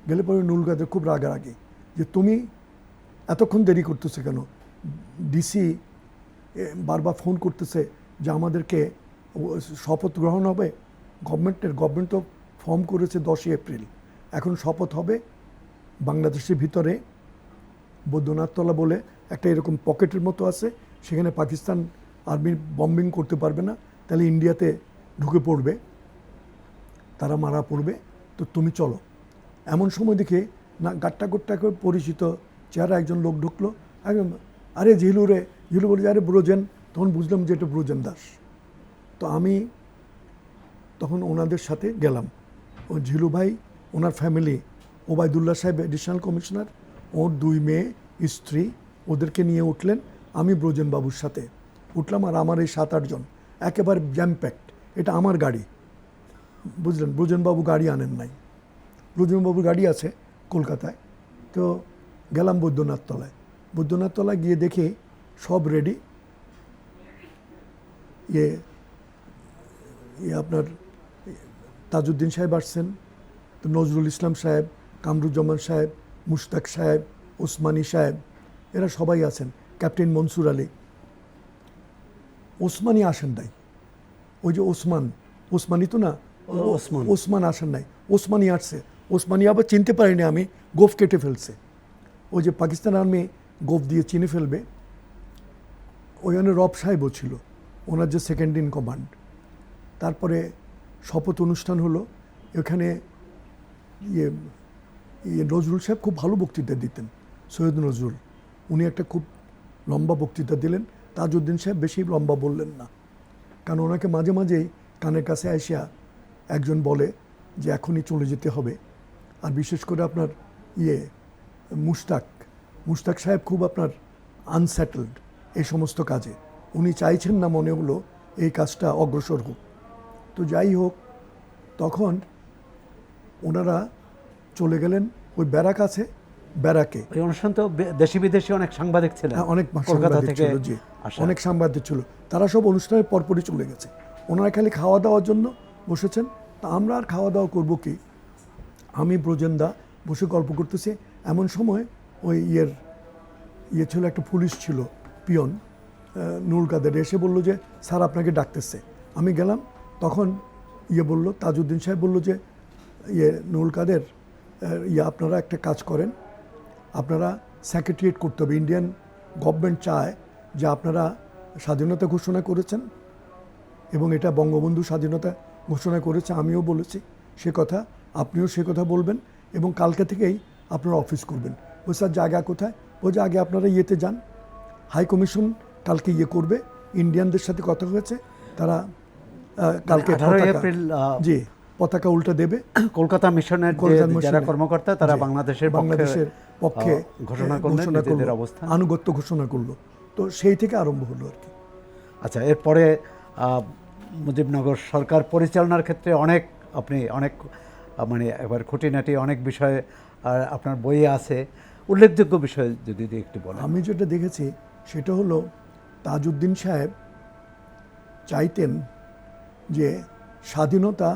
গেলে পরে নুরুল কাদের খুব রাগারাগি, যে তুমি এতক্ষণ দেরি করতেছে কেন? ডিসি বারবার ফোন করতেছে যে আমাদেরকে শপথ গ্রহণ হবে, গভর্নমেন্ট তো ফর্ম করেছে 10ই এপ্রিল, এখন শপথ হবে বাংলাদেশের ভিতরে বৈদ্যনাথতলা বলে একটা এরকম পকেটের মতো আছে, সেখানে পাকিস্তান আর্মি বম্বিং করতে পারবে না, তাহলে ইন্ডিয়াতে ঢুকে পড়বে, তারা মারা পড়বে, তো তুমি চলো। এমন সময় দেখে না গাট্টা গোট্টা করে পরিচিত চেহারা একজন লোক ঢুকলো, একদম আরে ঝিলু রে, ঝিলু বলে আরে ব্রোজেন, তখন বুঝলাম যে এটা ব্রোজেন দাস। তো আমি তখন ওনাদের সাথে গেলাম, ও ঝিলু ভাই, ওনার ফ্যামিলি, ওবায়দুল্লাহ সাহেব এডিশনাল কমিশনার, ওর 2 মেয়ে স্ত্রী, ওদেরকে নিয়ে উঠলেন, আমি ব্রোজেন বাবুর সাথে উঠলাম, আর আমার এই 7-8 জন একেবারে জ্যাম প্যাকড। এটা আমার গাড়ি, বুঝলেন, ব্রোজেনবাবু গাড়ি আনেন নাই, ব্রোজেনবাবুর গাড়ি আছে কলকাতায়, তো গেলাম বৈদ্যনাথ তলায়। বৈদ্যনাথ তলায় গিয়ে দেখি সব রেডি। ইয়ে আপনার তাজউদ্দিন সাহেব আসছেন, তো নজরুল ইসলাম সাহেব, কামরুজ্জামান সাহেব, মুশতাক সাহেব, ওসমানী সাহেব, এরা সবাই আছেন, ক্যাপ্টেন মনসুর আলী। ওসমানী আসেন নাই, ওই যে ওসমানী তো না, ওসমান আসেন নাই, ওসমানী আসছে। ওসমানী আবার চিনতে পারিনি আমি, গোফ কেটে ফেলছে। ওই যে পাকিস্তান আর্মি গোফ দিয়ে চিনে ফেলবে, ওইখানে রব সাহেবও ছিল, ওনার যে সেকেন্ড ইন কমান্ড। তারপরে শপথ অনুষ্ঠান হলো। এখানে ইয়ে নজরুল সাহেব খুব ভালো বক্তৃতা দিতেন, সৈয়দ নজরুল, উনি একটা খুব লম্বা বক্তৃতা দিলেন। তাজউদ্দিন সাহেব বেশি লম্বা বললেন না, কারণ ওনাকে মাঝে মাঝেই কানের কাছে আসিয়া একজন বলে যে এখনই চলে যেতে হবে। আর বিশেষ করে আপনার মুশতাক সাহেব খুব আপনার আনসেটেলড এই সমস্ত কাজে, উনি চাইছেন না মনে হলো এই কাজটা অগ্রসর হোক। তো যাই হোক, তখন ওনারা চলে গেলেন ওই ব্যারাক আছে, ব্যারাকে।
ওই অনুষ্ঠান তো দেশি বিদেশি অনেক সাংবাদিক ছিলেন,
অনেক
কলকাতা
সাংবাদিক
থেকে
ছিল, জি,
আসা।
অনেক সাংবাদিক ছিল। তারা সব অনুষ্ঠানের পরপরই চলে গেছে, ওনারা খালি খাওয়া দাওয়ার জন্য বসেছেন। তা আমরা আর খাওয়া দাওয়া করবো কি, আমি ব্রজেন্দা বসে গল্প করতেছি। এমন সময় ওই ছিল, একটা পুলিশ ছিল, পিয়ন নুরুল কাদের, এসে বলল যে স্যার আপনাকে ডাকতেছে। আমি গেলাম, তখন বলল, তাজউদ্দিন সাহেব বলল যে নুরুল কাদের, আপনারা একটা কাজ করেন, আপনারা সেক্রেটারিয়েট করতে হবে। ইন্ডিয়ান গভর্নমেন্ট চায় যে আপনারা স্বাধীনতা ঘোষণা করেছেন এবং এটা বঙ্গবন্ধু স্বাধীনতা ঘোষণা করেছে, আমিও বলেছি সে কথা, আপনিও সে কথা বলবেন এবং কালকে থেকেই আপনারা অফিস করবেন। বলছে স্যার জায়গা কোথায়? বলছে আগে আপনারা ইয়েতে যান, হাই কমিশন কালকে করবে, ইন্ডিয়ানদের সাথে কথা হয়েছে, তারা কালকে
18 এপ্রিল
জি পতাকা উল্টা দেবে।
কলকাতা মিশনের যারা কর্মকর্তা তারা বাংলাদেশের
পক্ষে
ঘোষণা করলেন, নিজেদের অবস্থান,
আনুগত্য ঘোষণা করলো। তো সেই থেকে আরম্ভ হলো আর কি।
আচ্ছা, এরপরে মুজিবনগর সরকার পরিচালনার ক্ষেত্রে আপনি অনেক মানে একবার খুঁটিনাটি অনেক বিষয়ে আপনার বইয়ে আছে, উল্লেখযোগ্য বিষয় যদি একটু বলেন।
আমি যেটা দেখেছি সেটা হলো তাজউদ্দিন সাহেব চাইতেন যে স্বাধীনতা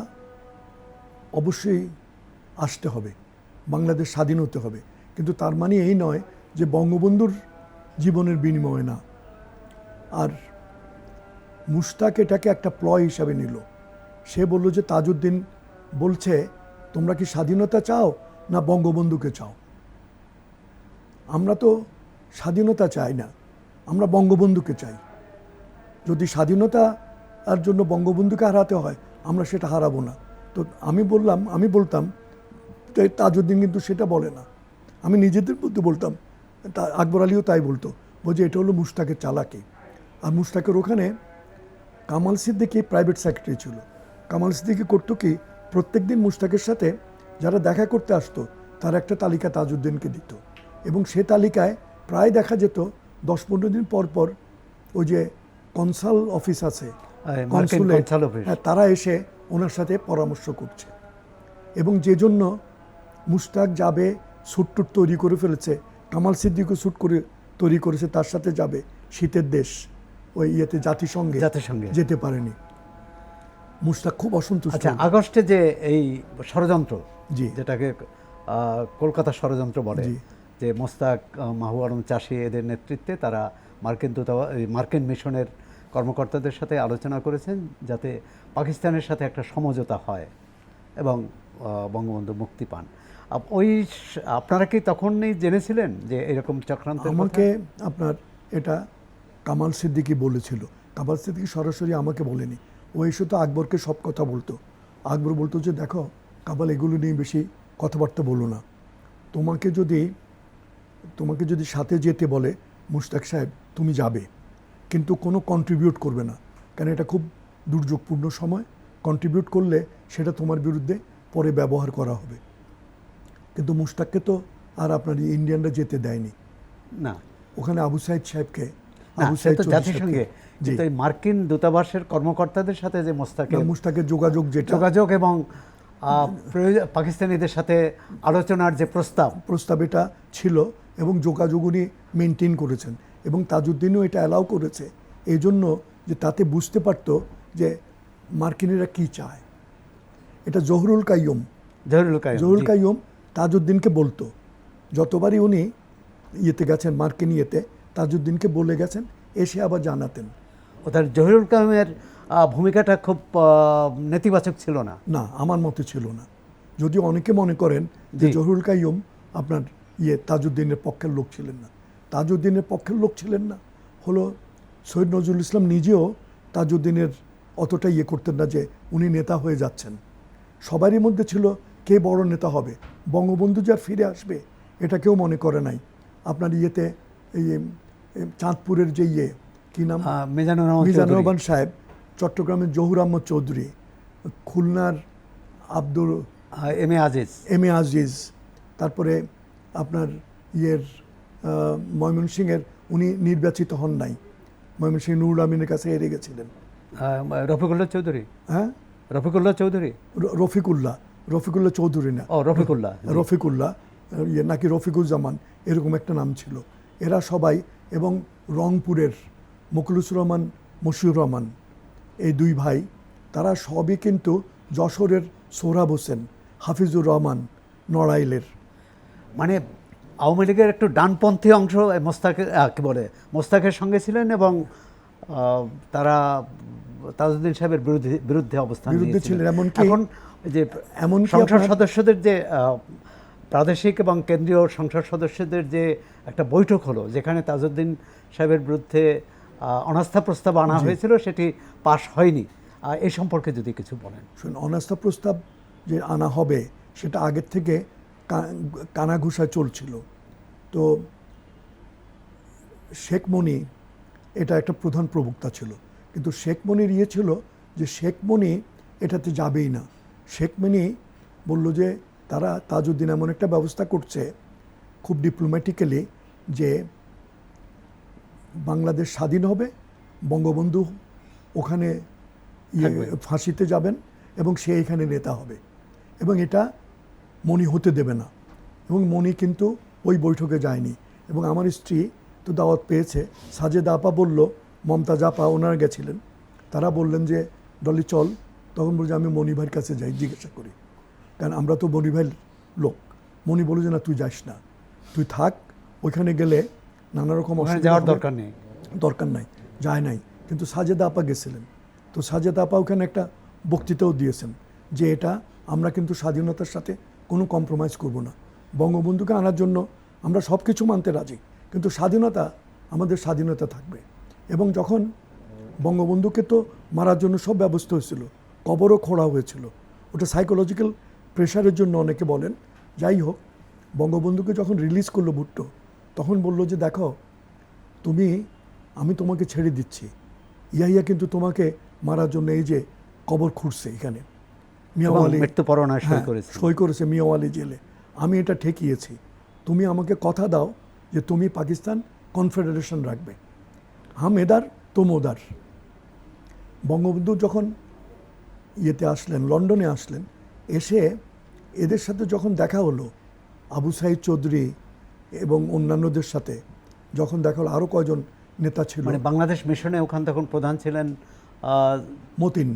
অবশ্যই আসতে হবে, বাংলাদেশ স্বাধীন হতে হবে, কিন্তু তার মানে এই নয় যে বঙ্গবন্ধুর জীবনের বিনিময়ে না। আর মুশতাক এটাকে একটা প্লয় হিসাবে নিল। সে বলল যে তাজউদ্দিন বলছে তোমরা কি স্বাধীনতা চাও না বঙ্গবন্ধুকে চাও? আমরা তো স্বাধীনতা চাই না, আমরা বঙ্গবন্ধুকে চাই। যদি স্বাধীনতার জন্য বঙ্গবন্ধুকে হারাতে হয়, আমরা সেটা হারাবো না। তো আমি বলতাম তাজউদ্দিন কিন্তু সেটা বলে না, আমি নিজেদের মধ্যে বলতাম, আকবর আলীও তাই বলতো, বলছে এটা হলো মুশতাকের চালাকি। আর মুশতাকের ওখানে কামাল সিদ্দিকী প্রাইভেট সেক্রেটারি ছিল। কামাল সিদ্দিকী করতো কি, প্রত্যেক দিন মুশতাকের সাথে যারা দেখা করতে আসতো তার একটা তালিকা তাজউদ্দিনকে দিত, এবং সে তালিকায় প্রায় দেখা যেত 10-15 দিন পর পর ওই যে কনসাল অফিস আছে, তারা এসে ওনার সাথে পরামর্শ করছে। এবং যে জন্য মুশতাক যাবে, স্যুট টুট তৈরি করে ফেলেছে, কামাল সিদ্দিকও স্যুট করে তৈরি করেছে, তার সাথে যাবে শীতের দেশ, ওই জাতিসংঘে যেতে পারেনি। মুশতাক খুব অসন্তুষ্ট।
আচ্ছা, আগস্টে যে এই ষড়যন্ত্র, যেটাকে কলকাতা ষড়যন্ত্র বলে, যে মোস্তাক, মাহবুব আলম চাষি এদের নেতৃত্বে তারা মার্কিন মিশনের কর্মকর্তাদের সাথে আলোচনা করেছেন যাতে পাকিস্তানের সাথে একটা সমঝোতা হয় এবং বঙ্গবন্ধু মুক্তি পান। আপনারা কি তখনই জেনেছিলেন যে এরকম চক্রান্ত?
আমাকে এটা কামাল সিদ্দিকী বলেছিল। কামাল সিদ্দিকী সরাসরি আমাকে বলেনি, ও এসে তো আকবরকে সব কথা বলতো। আকবর বলতো যে দেখো কামাল, এগুলো নিয়ে বেশি কথাবার্তা বলো না, তোমাকে যদি সাথে যেতে বলে মুশতাক সাহেব তুমি যাবে, কিন্তু কোনো কন্ট্রিবিউট করবে না, কারণ এটা খুব দুর্যোগপূর্ণ সময়, কন্ট্রিবিউট করলে সেটা তোমার বিরুদ্ধে পরে ব্যবহার করা হবে। কিন্তু মুশতাককে তো আর আপনার ইন্ডিয়ানরা যেতে দেয়নি
না,
ওখানে আবু সাইদ সাহেবকে,
জাতিসংঘে মার্কিন দূতাবাসের কর্মকর্তাদের সাথে যে মোস্তাকের
যোগাযোগ
এবং পাকিস্তানিদের সাথে আলোচনার যে
প্রস্তাব এটা ছিল এবং যোগাযোগ উনি মেনটেন করেছেন এবং তাজউদ্দিনও এটা অ্যালাউ করেছে এই জন্য যে তাতে বুঝতে পারতো যে মার্কিনিরা কি চায়। এটা জহুরুল কাইয়ুম তাজউদ্দিনকে বলতো, যতবারই উনি ইয়েতে গেছেন মার্কিন ইয়েতে তাজউদ্দিনকে বলে গেছেন, এসে আবার জানাতেন।
ওদের জহিরুল কাইয়ুমের ভূমিকাটা খুব নেতিবাচক ছিল না।
না, আমার মতে ছিল না। যদিও অনেকে মনে করেন যে জহুরুল কাইয়ুম আপনার তাজউদ্দিনের পক্ষের লোক ছিলেন না। তাজউদ্দিনের পক্ষের লোক ছিলেন না হলো সৈয়দ নজরুল ইসলাম নিজেও তাজউদ্দিনের অতটা করতেন না যে উনি নেতা হয়ে যাচ্ছেন। সবারই মধ্যে ছিল কে বড় নেতা হবে, বঙ্গবন্ধু যার ফিরে আসবে এটা কেউ মনে করে নাই। আপনার এই চাঁদপুরের যে কি নাম, মিজানুর রহমান সাহেব, চট্টগ্রামের জহুর আহমদ চৌধুরী, খুলনার আব্দুল এম এ আজিজ, তারপরে আপনার ময়মনসিংহের উনি নির্বাচিত হন নাই, ময়মনসিংহ নুরুল আমিনের কাছে হেরে গেছিলেন।
রফিকুল্লাহ চৌধুরী না, রফিকুল্লাহ নাকি রফিকুজ্জামান এরকম একটা নাম ছিল। এরা সবাই, এবং রংপুরের মখলুসুর রহমান, মশিউর রহমান, এই দুই ভাই, তারা সবই কিন্তু যশোরের সোহরাব হোসেন, হাফিজুর রহমান নড়াইলের, মানে আওয়ামী লীগের একটু ডানপন্থী অংশ মোস্তাকের সঙ্গে ছিলেন এবং তারা তাজউদ্দিন সাহেবের বিরুদ্ধে অবস্থান ছিলেন। এমনকি সংসদ সদস্যদের যে প্রাদেশিক এবং কেন্দ্রীয় সংসদ সদস্যদের যে একটা বৈঠক হলো, যেখানে তাজউদ্দিন সাহেবের বিরুদ্ধে অনাস্থা প্রস্তাব আনা হয়েছিল, সেটি পাশ হয়নি। এই সম্পর্কে যদি কিছু বলেন।
অনাস্থা প্রস্তাব যে আনা হবে সেটা আগের থেকে কানাঘুষা চলছিল। তো শেখ মনি এটা একটা প্রধান প্রবক্তা ছিল, কিন্তু শেখ মনির ছিল যে শেখ মনি এটাতে যাবেই না। শেখ মনি বলল যে তারা তাজউদ্দিন এমন একটা ব্যবস্থা করছে খুব ডিপ্লোম্যাটিক্যালি যে বাংলাদেশ স্বাধীন হবে, বঙ্গবন্ধু ওখানে ফাঁসিতে যাবেন এবং সে এখানে নেতা হবে, এবং এটা মনি হতে দেবে না। এবং মনি কিন্তু ওই বৈঠকে যায়নি। এবং আমার স্ত্রী তো দাওয়াত পেয়েছে, সাজেদা আপা বলল, মমতাজ আপা ওনারা গেছিলেন, তারা বললেন যে ডলি চল। তখন বলছে আমি মনি ভাইয়ের কাছে যাই, জিজ্ঞাসা করি, কারণ আমরা তো মনি ভাইয়ের লোক। মনি বলে যে না, তুই যাস না, তুই থাক, ওইখানে গেলে নানা রকম
যাওয়ার
দরকার নাই, যায় নাই। কিন্তু সাজেদা আপা গেছিলেন। তো সাজেদা আপা ওখানে একটা বক্তৃতাও দিয়েছেন যে এটা আমরা কিন্তু স্বাধীনতার সাথে কোনো কম্প্রোমাইজ করব না, বঙ্গবন্ধুকে আনার জন্য আমরা সব কিছু মানতে রাজি, কিন্তু স্বাধীনতা আমাদের স্বাধীনতা থাকবে। এবং যখন বঙ্গবন্ধুকে তো মারার জন্য সব ব্যবস্থা হয়েছিল, কবরও খোঁড়া হয়েছিল, ওটা সাইকোলজিক্যাল প্রেশারের জন্য অনেকে বলেন। যাই হোক, বঙ্গবন্ধুকে যখন রিলিজ করলো ভুট্টো, তখন বলল যে দেখো, আমি তোমাকে ছেড়ে দিচ্ছি, ইয়াহিয়া কিন্তু তোমাকে মারার জন্য এই যে কবর খুঁড়ছে এখানে, মিয়াওয়ালি সই করেছে মিয়াওয়ালি জেলে, আমি এটা ঠেকিয়েছি, তুমি আমাকে কথা দাও যে তুমি পাকিস্তান কনফেডারেশন রাখবে, হাম এদার তুম ওদার। বঙ্গবন্ধু যখন আসলেন, লন্ডনে আসলেন, এসে এদের সাথে যখন দেখা হলো, আবু সাইদ চৌধুরী এবং অন্যান্যদের সাথে যখন দেখা হলো, আরও কয়জন নেতা ছিল,
মানে বাংলাদেশ মিশনে ওখান তখন প্রধান ছিলেন
মতিন,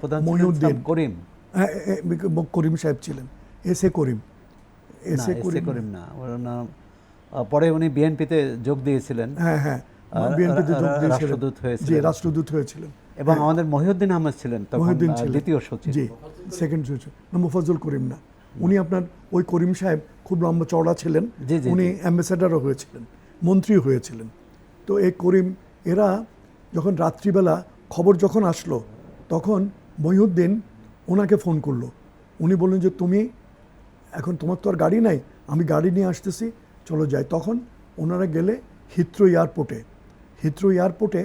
প্রধান
মহিউদ্দিন,
করিম
সাহেব ছিলেন, এস এ করিম
না, পরে উনি বিএনপিতে যোগ দিয়েছিলেন।
হ্যাঁ, বিএনপিতে যোগ দিয়েছিলেন,
রাষ্ট্রদূত
হয়েছিলেন।
এবং আমাদের মহিউদ্দিন আহমেদ ছিলেন তখন দ্বিতীয় সচিব,
সেকেন্ড সচিব, মুফাজ্জল করিম না, উনি আপনার ওই করিম সাহেব খুব লম্বা চওড়া ছিলেন, উনি অ্যাম্বাসেডারও হয়েছিলেন, মন্ত্রী হয়েছিলেন। তো এই করিম, এরা যখন রাত্রিবেলা খবর যখন আসলো, তখন মহিউদ্দিন ওনাকে ফোন করলো। উনি বললেন যে তুমি এখন, তোমার তো আর গাড়ি নাই, আমি গাড়ি নিয়ে আসতেছি, চলো যাই। তখন ওনারা গেলে হিথ্রো এয়ারপোর্টে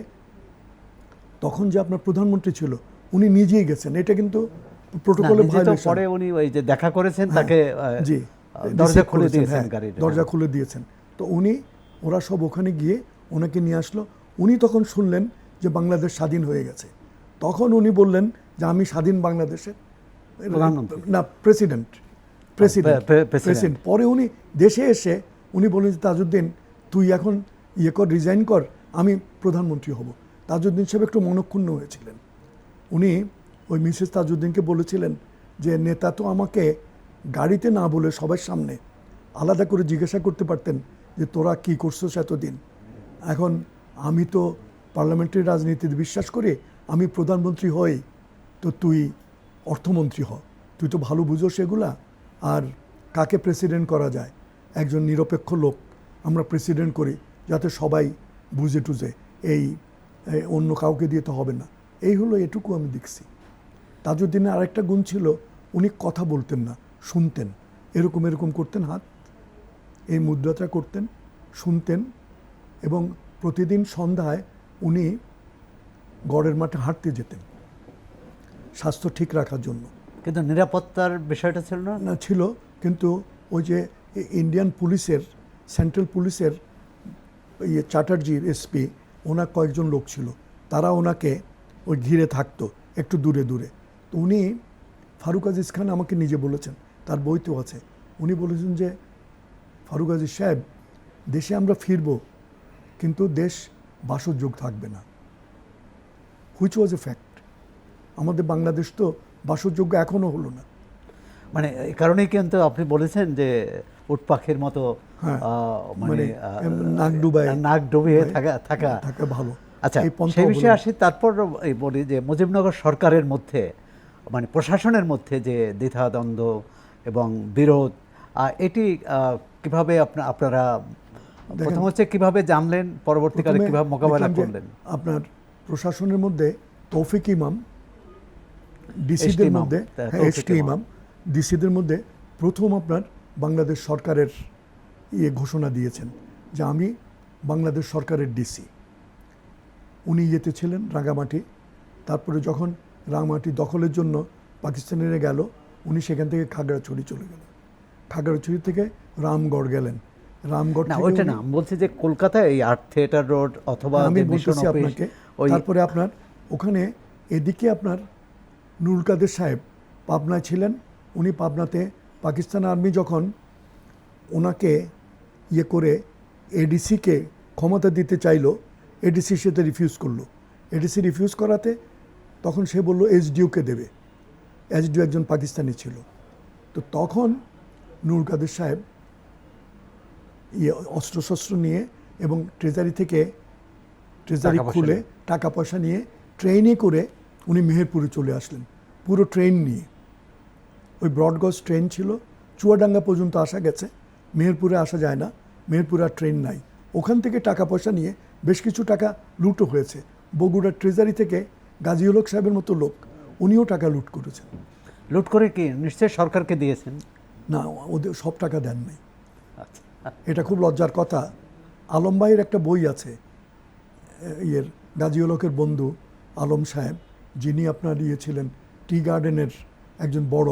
তখন যে আপনার প্রধানমন্ত্রী ছিল, উনি নিজেই গেছেন, এটা কিন্তু প্রোটোকলে ভায়োলেশন।
পরে উনি ওই যে দেখা করেছেন, তাকে দরজা খুলে দিয়েছেন,
দরজা খুলে দিয়েছেন। তো ওরা সব ওখানে গিয়ে ওনাকে নিয়ে আসলো। উনি তখন শুনলেন যে বাংলাদেশ স্বাধীন হয়ে গেছে। তখন উনি বললেন যে আমি স্বাধীন বাংলাদেশের
প্রধানমন্ত্রী।
না প্রেসিডেন্ট প্রেসিডেন্ট
প্রেসিডেন্ট।
প্রেসিডেন্ট পরে উনি দেশে এসে উনি বলেন যে তাজউদ্দিন তুই এখন রিজাইন কর, আমি প্রধানমন্ত্রী হব। তাজউদ্দিন সাহেব একটু মনক্ষুণ্ণ হয়েছিলেন। উনি ওই মিসেস তাজউদ্দিনকে বলেছিলেন যে নেতা তো আমাকে গাড়িতে না বলে সবার সামনে আলাদা করে জিজ্ঞাসা করতে পারতেন যে তোরা কি করছিস এতদিন। এখন আমি তো পার্লামেন্টারি রাজনীতিতে বিশ্বাস করি, আমি প্রধানমন্ত্রী হই, তো তুই অর্থমন্ত্রী হ, তুই তো ভালো বুঝো সেগুলা। আর কাকে প্রেসিডেন্ট করা যায়, একজন নিরপেক্ষ লোক আমরা প্রেসিডেন্ট করি যাতে সবাই বুঝে টুঝে, এই অন্য কাউকে দিয়ে তো হবে না। এই হলো, এটুকু আমি দেখছি। তাজউদ্দিনের আরেকটা গুণ ছিল, উনি কথা বলতেন না, শুনতেন। এরকম এরকম করতেন, হাত এই মুদ্রাটা করতেন, শুনতেন। এবং প্রতিদিন সন্ধ্যায় উনি গড়ের মাঠে হাঁটতে যেতেন স্বাস্থ্য ঠিক রাখার জন্য।
কিন্তু নিরাপত্তার বিষয়টা ছিল না?
না, ছিল, কিন্তু ওই যে ইন্ডিয়ান পুলিশের, সেন্ট্রাল পুলিশের চ্যাটার্জির এসপি, ওনার কয়েকজন লোক ছিল, তারা ওনাকে ওই ঘিরে থাকতো একটু দূরে দূরে। তো উনি, ফারুক আজিজ খান আমাকে নিজে বলেছেন, তার বইতেও আছে, উনি বলেছেন যে ফারুক আজিজ সাহেব, দেশে আমরা ফিরব কিন্তু দেশ বাসযোগ্য থাকবে না, হুইচ ওয়াজ এ ফ্যাক্ট। আমাদের বাংলাদেশ তো বাসযোগ্য এখনও হলো না।
মানে এই কারণেই কিন্তু আপনি বলেছেন যে উট পাখির মতো
হ্যাঁ,
মানে
নাক
ডুবিয়ে থাকা
থাকা ভালো।
আচ্ছা,
এই পন্থা
সেই বিষয়ে
অবলম্বন।
আসি। তারপর এই বলি যে মুজিবনগর সরকারের মধ্যে, মানে প্রশাসনের মধ্যে যে দ্বিধাদ্বন্দ্ব এবং বিরোধ, এটি কিভাবে আপনারা প্রথম হচ্ছে কিভাবে জানলেন, পরবর্তীকালে
প্রথমে
কিভাবে মোকাবেলা
দেখলাম যে
করলেন?
আপনার প্রশাসনের মধ্যে তৌফিক ইমাম, ডিসিদের
ইমাম,
মধ্যে
তৌফিক
এসটি ইমাম, ডিসিদের মধ্যে প্রথম আপনার বাংলাদেশ সরকারের ঘোষণা দিয়েছেন যে আমি বাংলাদেশ সরকারের ডিসি। উনি ইয়েতে ছিলেন রাঙামাটি। তারপরে যখন রাঙামাটি দখলের জন্য পাকিস্তানিরা গেল, উনি সেখান থেকে খাগড়াছড়ি চলে গেলেন। খাগড়াছড়ি থেকে রামগড় গেলেন। রামগড়
না,
থেকে
ওইটা না, আমি বলছি যে কলকাতায় এই আর্ট থিয়েটার রোড অথবা
আমি
যে মিশন
বলতেছি
অফিস,
আপনাকে।
ওই
তারপরে আপনার ওখানে এদিকে আপনার নুরুল কাদের সাহেব পাবনায় ছিলেন। উনি পাবনাতে পাকিস্তান আর্মি যখন ওনাকে করে এডিসিকে ক্ষমতা দিতে চাইলো, এডিসি সেটা রিফিউজ করলো। এডিসি রিফিউজ করাতে তখন সে বলল এসডিওকে দেবে। এসডিও একজন পাকিস্তানি ছিল। তো তখন নুরুল কাদের সাহেব অস্ত্রশস্ত্র নিয়ে এবং ট্রেজারি থেকে ট্রেজারি খুলে টাকা পয়সা নিয়ে ট্রেনে করে উনি মেহেরপুরে চলে আসলেন, পুরো ট্রেন নিয়ে। ওই ব্রডগজ ট্রেন ছিল, চুয়াডাঙ্গা পর্যন্ত আসা গেছে, মেহেরপুরে আসা যায় না, মেহেরপুরে আর ট্রেন নাই। ওখান থেকে টাকা পয়সা নিয়ে বেশ কিছু টাকা লুটও হয়েছে। বগুড়ার ট্রেজারি থেকে গাজীউল হক সাহেবের মতো লোক, উনিও টাকা লুট করেছেন।
লুট করে কি নিশ্চয়ই সরকারকে দিয়েছেন?
না, ওদের সব টাকা দেন নাই।
আচ্ছা,
এটা খুব লজ্জার কথা। আলম ভাইয়ের একটা বই আছে, গাজীউল হকের বন্ধু আলম সাহেব, যিনি আপনার ছিলেন টি গার্ডেনের একজন বড়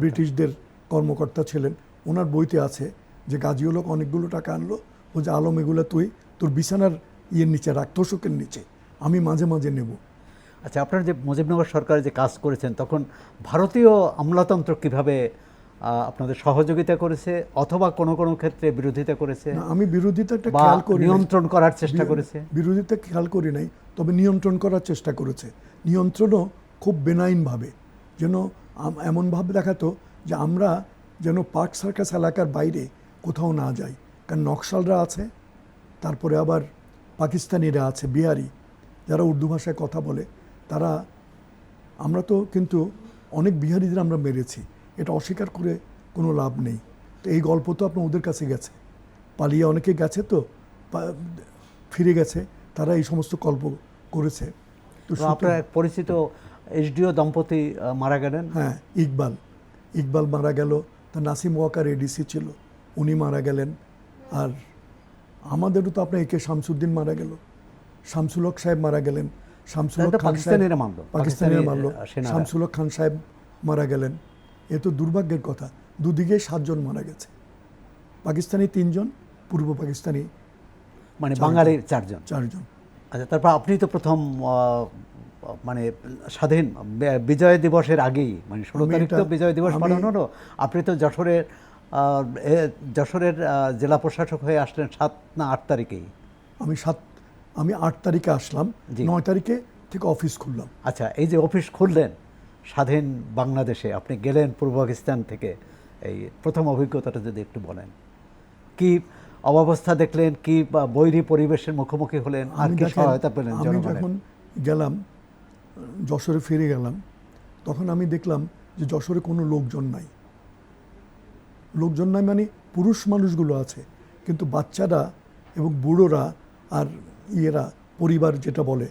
ব্রিটিশদের কর্মকর্তা ছিলেন। ওনার বইতে আছে যে গাজীউল হক অনেকগুলো টাকা আনলো, ও যে আলম এগুলো তুই তোর বিছানার নিচে রাখ, তোষকের নিচে, আমি মাঝে মাঝে নেব।
আচ্ছা, আপনারা যে মুজিবনগর সরকারে যে কাজ করেছেন, তখন ভারতীয় আমলাতন্ত্র কিভাবে আপনাদের সহযোগিতা করেছে অথবা কোনো কোনো ক্ষেত্রে বিরোধিতা করেছে?
আমি বিরোধিতাটা
বা
খেয়াল করি,
নিয়ন্ত্রণ করার চেষ্টা করেছে?
বিরোধিতা খেয়াল করি নাই, তবে নিয়ন্ত্রণ করার চেষ্টা করেছে। নিয়ন্ত্রণও খুব বেনাইনভাবে, যেন এমনভাবে দেখাতো যে আমরা যেন পার্ক সার্কাস এলাকার বাইরে কোথাও না যাই। কারণ নকশালরা আছে, তারপরে আবার পাকিস্তানিরা আছে, বিহারি, যারা উর্দু ভাষায় কথা বলে, তারা, আমরা তো কিন্তু অনেক বিহারিদের আমরা মেরেছি, এটা অস্বীকার করে কোনো লাভ নেই। তো এই গল্প তো আপনার ওদের কাছে গেছে, পালিয়ে অনেকে গেছে, তো ফিরে গেছে, তারা এই সমস্ত গল্প করেছে। তো
আপনার এক পরিচিত এসডিও দম্পতি মারা গেলেন।
হ্যাঁ, ইকবাল মারা গেল, তা নাসিম ওয়াকার এডিসি ছিল, উনি মারা গেলেন। আর আমাদেরও তো আপনার একে শামসুদ্দিন মারা গেল, শামসুল হক সাহেব মারা গেলেন, শামসুল হক খান সাহেব পাকিস্তানিরা মারলো, শামসুল হক খান সাহেব মারা গেলেন। এ তো দুর্ভাগ্যের কথা, দুদিকে 7 জন মারা গেছে, পাকিস্তানি 3 জন, পূর্ব পাকিস্তানি
মানে বাঙালি 4 জন।
চারজন।
আচ্ছা, তারপর আপনি তো প্রথম মানে স্বাধীন বিজয় দিবসের আগেই, মানে 16
আমি
তারিখ তো
এটা-
বিজয় দিবস
আমি-
পালন হলো, আপনি তো যশোরের জেলা প্রশাসক হয়ে আসলেন 7 না 8 তারিখেই।
আমি 8 তারিখে আসলাম,
জি।
9 তারিখে থেকে অফিস খুললাম।
আচ্ছা, এই যে অফিস খুললেন স্বাধীন বাংলাদেশে, আপনি গেলেন পূর্ব পাকিস্তান থেকে, এই প্রথম অভিজ্ঞতাটা যদি একটু বলেন, কি অবস্থা দেখলেন, কি বৈরী পরিবেশের মুখোমুখি হলেন, আর কি
দেখেন,
সহায়তা পেলেন
আমি
জনগণের?
যখন গেলাম, যশোরে ফিরে গেলাম, তখন আমি দেখলাম যে যশোরে কোনো লোকজন নাই। লোকজন নাই মানে পুরুষ মানুষগুলো আছে, কিন্তু বাচ্চারা এবং বুড়োরা আর ইয়েরা, পরিবার যেটা বলে,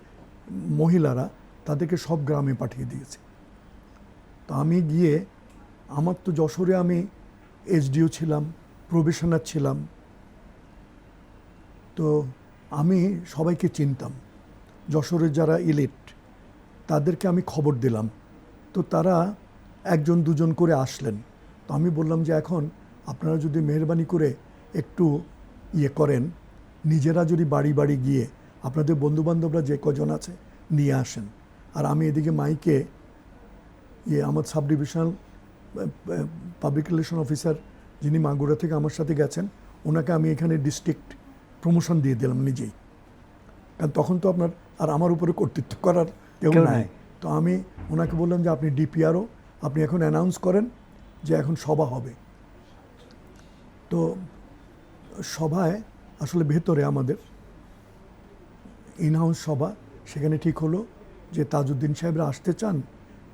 মহিলারা, তাদেরকে সব গ্রামে পাঠিয়ে দিয়েছে। তো আমি গিয়ে, আমার তো যশোরে আমি এসডিও ছিলাম, প্রবেশনার ছিলাম, তো আমি সবাইকে চিনতাম। যশোরের যারা ইলিট, তাদেরকে আমি খবর দিলাম, তো তারা একজন দুজন করে আসলেন। তো আমি বললাম যে এখন আপনারা যদি মেহরবানি করে একটু ইয়ে করেন, নিজেরা যদি বাড়ি বাড়ি গিয়ে আপনাদের বন্ধুবান্ধবরা যে কজন আছে নিয়ে আসেন, আর আমি এদিকে মাইকে আমার sub divisional public relation officer যিনি মাগুরা থেকে আমার সাথে গেছেন, ওনাকে আমি এখানে ডিস্ট্রিক্ট প্রমোশন দিয়ে দিলাম নিজেই, কারণ তখন তো আপনার আর আমার উপরে কর্তৃত্ব করার কেউ
কেউ
নাই।
নাই।
তো আমি ওনাকে বললাম যে আপনি ডিপিআরও, আপনি এখন অ্যানাউন্স করেন যে এখন সভা হবে। তো সভায় আসলে ভেতরে আমাদের ইনহাউস সভা, সেখানে ঠিক হলো যে তাজউদ্দিন সাহেবরা আসতে চান,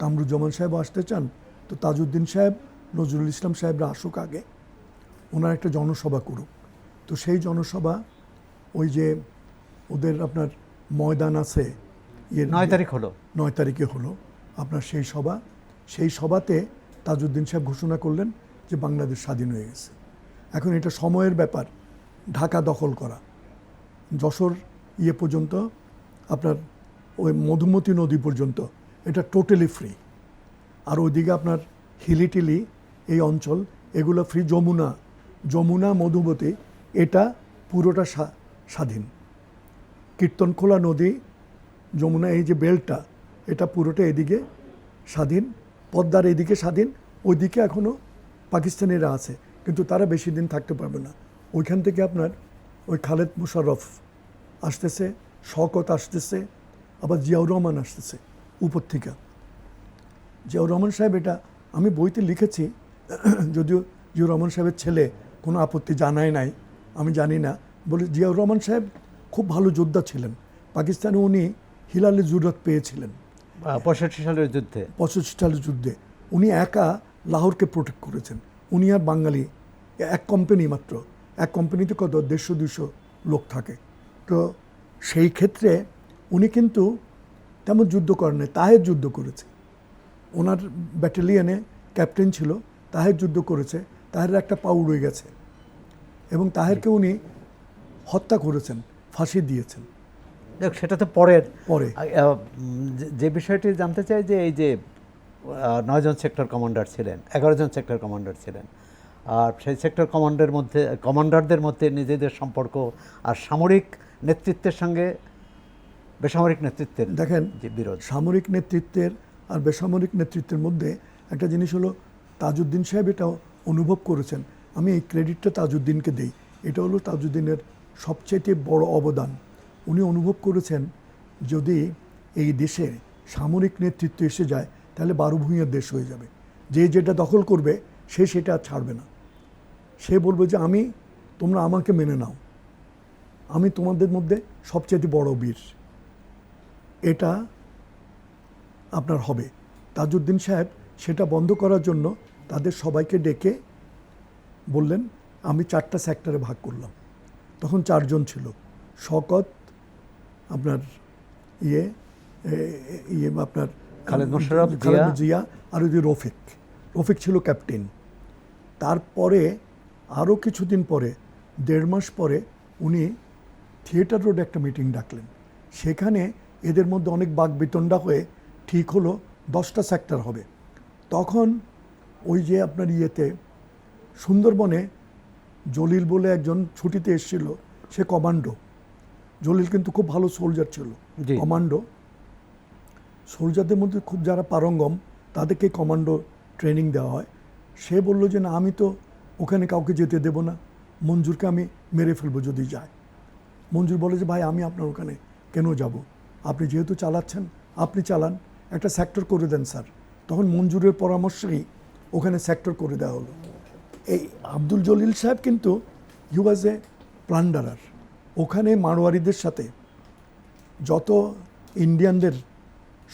কামরুজ্জামান সাহেবও আসতে চান। তো তাজউদ্দিন সাহেব, নজরুল ইসলাম সাহেবরা আসুক আগে, ওনার একটা জনসভা করুক। তো সেই জনসভা, ওই যে ওদের আপনার ময়দান আছে,
9 তারিখ হলো।
9 তারিখে হলো আপনার সেই সভা। সেই সভাতে তাজউদ্দিন সাহেব ঘোষণা করলেন যে বাংলাদেশ স্বাধীন হয়ে গেছে। এখন এটা সময়ের ব্যাপার, ঢাকা দখল করা, যশোর পর্যন্ত আপনার ওই মধুমতি নদী পর্যন্ত এটা টোটালি ফ্রি। আর ওইদিকে আপনার হিলিটিলি এই অঞ্চল, এগুলো ফ্রি। যমুনা মধুমতি, এটা পুরোটা স্বাধীন। কীর্তনখোলা নদী, যমুনা, এই যে বেল্টটা, এটা পুরোটা এদিকে স্বাধীন। পদ্মার এদিকে স্বাধীন, ওইদিকে এখনও পাকিস্তানিরা আছে, কিন্তু তারা বেশি দিন থাকতে পারবে না। ওইখান থেকে আপনার ওই খালেদ মুশাররফ আসতেছে, শওকত আসতেছে, আবার জিয়াউর রহমান আসতেছে উপর থেকে। জিয়াউর রহমান সাহেব, এটা আমি বইতে লিখেছি, যদিও জিয়াউর রহমান সাহেবের ছেলে কোনো আপত্তি জানায় নাই, আমি জানি না। বলে জিয়াউর রহমান সাহেব খুব ভালো যোদ্ধা ছিলেন, পাকিস্তানে উনি হিলালে জুরত পেয়েছিলেন
65 সালের যুদ্ধে।
65 সালের যুদ্ধে। উনি একা লাহোরকে প্রোটেক্ট করেছেন, উনি আর বাঙালি, এক কোম্পানি মাত্র, এক কোম্পানিতে কত 150-200 লোক থাকে। তো সেই ক্ষেত্রে উনি কিন্তু তেমন যুদ্ধ করেন নাই, তাহের যুদ্ধ করেছে। ওনার ব্যাটালিয়নে ক্যাপ্টেন ছিল, তাহের যুদ্ধ করেছে, তাহের একটা পা উড়ে গেছে, এবং তাহেরকে উনি হত্যা করেছেন, ফাঁসি দিয়েছেন
দেখ, সেটা তো পরের।
পরে।
যে বিষয়টি জানতে চাই যে এই যে 9 জন সেক্টর কমান্ডার ছিলেন, 11 জন সেক্টর কমান্ডার ছিলেন, আর সেই সেক্টর কমান্ডারদের মধ্যে নিজেদের সম্পর্ক আর সামরিক নেতৃত্বের সঙ্গে বেসামরিক নেতৃত্বের
দেখেন,
যে বিরোধ।
সামরিক নেতৃত্বের আর বেসামরিক নেতৃত্বের মধ্যে একটা জিনিস হলো, তাজউদ্দিন সাহেব এটা অনুভব করেছেন। আমি এই ক্রেডিটটা তাজউদ্দিনকে দেই, এটা হলো তাজউদ্দিনের সবচেয়ে বড় অবদান। উনি অনুভব করেছেন যদি এই দেশে সামরিক নেতৃত্ব এসে যায়, তাহলে 12 ভূঁইয়ার দেশ হয়ে যাবে। যে যেটা দখল করবে সে সেটা আর ছাড়বে না। সে বলবে যে তোমরা আমাকে মেনে নাও, আমি তোমাদের মধ্যে সবচেয়ে বড় বীর। এটা আপনার হবে। তাজউদ্দিন সাহেব সেটা বন্ধ করার জন্য তাদের সবাইকে ডেকে বললেন, আমি 4টা সেক্টরে ভাগ করলাম। তখন 4 জন ছিল, শওকত, আপনার আপনার
খালেদ মোশাররফ,
জিয়া, আর ওই যে রফিক ছিল ক্যাপ্টেন। তারপরে আরও কিছুদিন পরে, 1.5 মাস পরে, উনি থিয়েটার রোডে একটা মিটিং ডাকলেন। সেখানে এদের মধ্যে অনেক বাকবিতণ্ডা হয়ে ঠিক হলো 10টা সেক্টর হবে। তখন ওই যে আপনার সুন্দরবনে জলিল বলে একজন ছুটিতে এসেছিল, সে কমান্ডো। জলিল কিন্তু খুব ভালো সোলজার ছিল,
জি।
কমান্ডো। সোলজারদের মধ্যে খুব যারা পারঙ্গম তাদেরকে কমান্ডো ট্রেনিং দেওয়া হয়। সে বলল যে না, আমি তো ওখানে কাউকে যেতে দেব না, মঞ্জুরকে আমি মেরে ফেলবো যদি যায়। মঞ্জুর বলে যে ভাই, আমি আপনার ওখানে কেন যাব, আপনি যেহেতু চালাচ্ছেন আপনি চালান, একটা সেক্টর করে দেন স্যার। তখন মঞ্জুরের পরামর্শেই ওখানে সেক্টর করে দেওয়া হলো। এই আব্দুল জলিল সাহেব কিন্তু হি ওয়াজ এ প্লান্ডারার। ওখানে মারোয়ারিদের সাথে যত ইন্ডিয়ানদের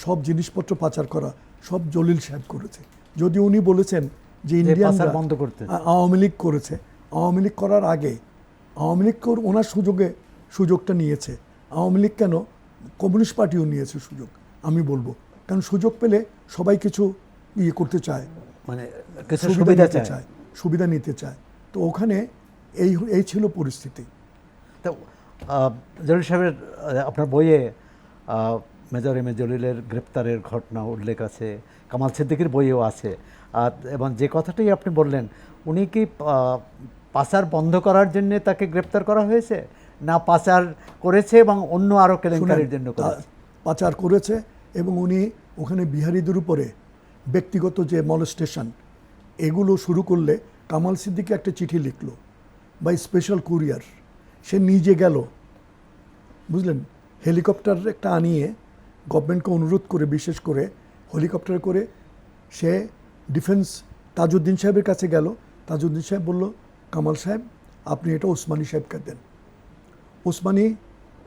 সব জিনিসপত্র পাচার করা সব জলিল সাহেব করেছে। যদি উনি বলেছেন যে ইন্ডিয়ানরা
পাচার বন্ধ করতে।
আওয়ামী লীগ করেছে, আওয়ামী লীগ করার আগে আওয়ামী লীগ ওনার সুযোগটা নিয়েছে। আওয়ামী লীগ কেন, কমিউনিস্ট পার্টিও নিয়েছে সুযোগ, আমি বলবো। কারণ সুযোগ পেলে সবাই কিছু ইয়ে করতে চায়,
মানে কিছু
সুবিধা
সুবিধা
নিতে
চায়।
চায়, সুবিধা নিতে চায়। তো ওখানে এই ছিল পরিস্থিতি।
তো জলিল সাহেবের আপনার বইয়ে মেজর এম এ জলিলের গ্রেপ্তারের ঘটনা উল্লেখ আছে, কামাল সিদ্দিকীর বইয়েও আছে। এবং যে কথাটাই আপনি বললেন, উনি কি পাচার বন্ধ করার জন্য তাকে গ্রেপ্তার করা হয়েছে, না পাচার করেছে এবং অন্য আরও কেলেঙ্কারির জন্য করেছে?
পাচার করেছে, এবং উনি ওখানে বিহারিদের উপরে ব্যক্তিগত যে মলেস্টেশন এগুলো শুরু করলে কামাল সিদ্দিকী একটা চিঠি লিখলো বাই স্পেশাল কুরিয়ার। সে নিজে গেল, বুঝলেন, হেলিকপ্টার একটা আনিয়ে গভর্নমেন্টকে অনুরোধ করে, বিশেষ করে হেলিকপ্টারে করে সে ডিফেন্স তাজউদ্দিন সাহেবের কাছে গেল। তাজউদ্দিন সাহেব বলল, কামাল সাহেব আপনি এটা ওসমানী সাহেবকে দেন। ওসমানী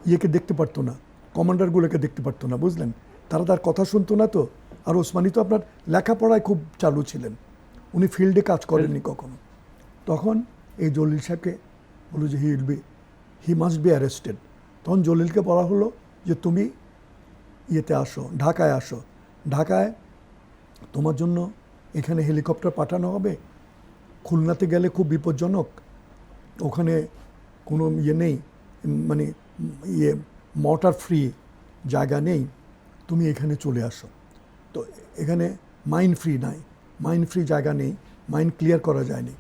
ইয়েকে দেখতে পারতো না, কমান্ডারগুলোকে দেখতে পারতো না, বুঝলেন, তারা তার কথা শুনতো না। তো আর ওসমানী তো আপনার লেখাপড়ায় খুব চালু ছিলেন, উনি ফিল্ডে কাজ করেননি কখনো। তখন এই জলিল সাহেবকে বলল যে হি মাস্ট বি অ্যারেস্টেড। তখন জলিলকে বলা হলো যে তুমি ইয়েতে আসো, ঢাকায় আসো, ঢাকায় তোমার জন্য এখানে হেলিকপ্টার পাঠানো হবে। খুলনাতে গেলে খুব বিপজ্জনক, ওখানে কোনো ইয়ে নেই, মানে মর্টার ফ্রি জায়গা নেই, তুমি এখানে চলে আসো। তো এখানে মাইন ফ্রি নাই, মাইন ফ্রি জায়গা নেই, মাইন ক্লিয়ার করা যায়নি।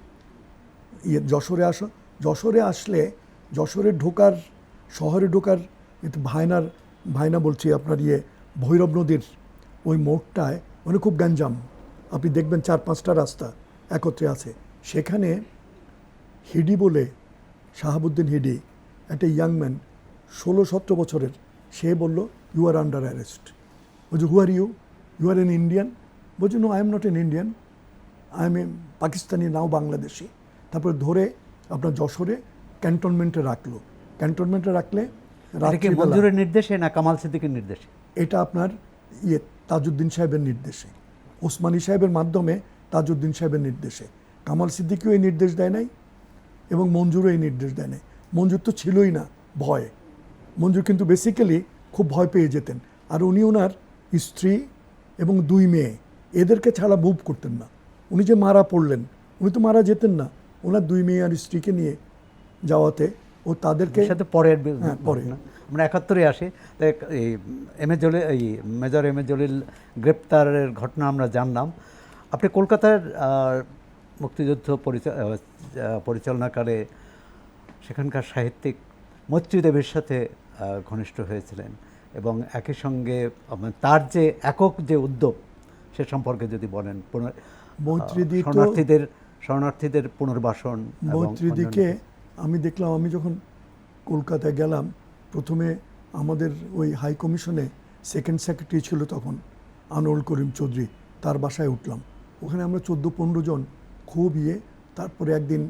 যশোরে আসো। যশোরে আসলে যশোরে ঢোকার, শহরে ঢোকার ভায়না বলছি আপনার ভৈরব নদীর ওই মোড়টায় মানে খুব গ্যাঞ্জাম। আপনি দেখবেন 4-5টা রাস্তা একত্রে আছে। সেখানে হিডি বলে, শাহাবুদ্দিন হিডি, একটা ইয়াংম্যান 16-17 বছরের, সে বলল ইউ আর আন্ডার অ্যারেস্ট। বলছে who are you, you are an Indian? বলছে no, I am not an Indian, I am a Pakistani, now Bangladeshi. তারপরে ধরে আপনার যশোরে ক্যান্টনমেন্টে রাখলো। ক্যান্টনমেন্টে রাখলে
মঞ্জুরের নির্দেশে না কামাল সিদ্দিকীর নির্দেশে?
এটা আপনার তাজউদ্দিন সাহেবের নির্দেশে, ওসমানী সাহেবের মাধ্যমে তাজউদ্দিন সাহেবের নির্দেশে। কামাল সিদ্দিকীও এই নির্দেশ দেয় নাই এবং মঞ্জুরও এই নির্দেশ দেয় নাই। মঞ্জুর তো ছিলই না ভয়ে। মঞ্জুর কিন্তু বেসিক্যালি খুব ভয় পেয়ে যেতেন। আর উনি ওনার স্ত্রী এবং 2 মেয়ে এদেরকে ছাড়া মুভ করতেন না। উনি যে মারা পড়লেন, উনি তো মারা যেতেন না, ওনার 2 মেয়ে আর স্ত্রীকে নিয়ে যাওয়াতে ও তাদেরকে
সাথে পরের
পরে
আমরা 71-এ আসি। এই মেজর এম এ জলিল গ্রেপ্তারের ঘটনা আমরা জানলাম। আপনি কলকাতার মুক্তিযুদ্ধ পরিচালনাকালে সেখানকার সাহিত্যিক মৈত্রী দেবীর সাথে ঘনিষ্ঠ হয়েছিলেন, এবং একই সঙ্গে তার যে একক যে উদ্যোগ সে সম্পর্কে যদি বলেন, শরণার্থীদের পুনর্বাসন।
মৈত্রীদিকে আমি দেখলাম, আমি যখন কলকাতায় গেলাম, প্রথমে আমাদের ওই হাই কমিশনে সেকেন্ড সেক্রেটারি ছিল তখন আনোয়ার করিম চৌধুরী, তার বাসায় উঠলাম। ওখানে আমরা 14-15 জন খুব তারপরে একদিন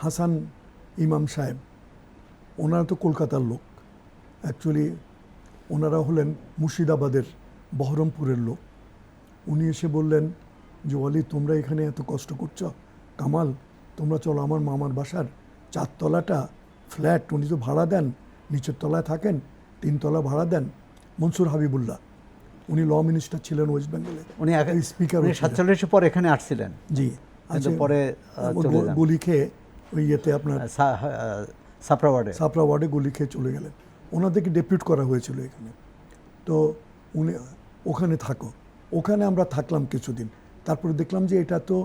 হাসান ইমাম সাহেব, ওনারা তো কলকাতার লোক, অ্যাকচুয়ালি ওনারা হলেন মুর্শিদাবাদের বহরমপুরের লোক। উনি এসে বললেন যে ওয়ালি, তোমরা এখানে এত কষ্ট করছো, কামাল তোমরা চলো আমার মামার বাসার 4 তলাটা ফ্ল্যাট, উনি তো ভাড়া দেন, নিচের তলায় থাকেন, 3 তলা ভাড়া দেন। মনসুর হাবিবুল্লাহ, উনি ল মিনিস্টার ছিলেন ওয়েস্ট বেঙ্গলে,
উনি স্পিকার 47 পর এখানে আসছিলেন।
জি,
আচ্ছা, পরে
গুলি খেয়ে ওই আপনার সাপড়া ওয়ার্ডে গুলি খেয়ে চলে গেলেন। ওনাদেরকে ডেপুট করা হয়েছিল এখানে। তো উনি ওখানে থাকো, ওখানে আমরা থাকলাম কিছুদিন। তারপরে দেখলাম যে এটা তো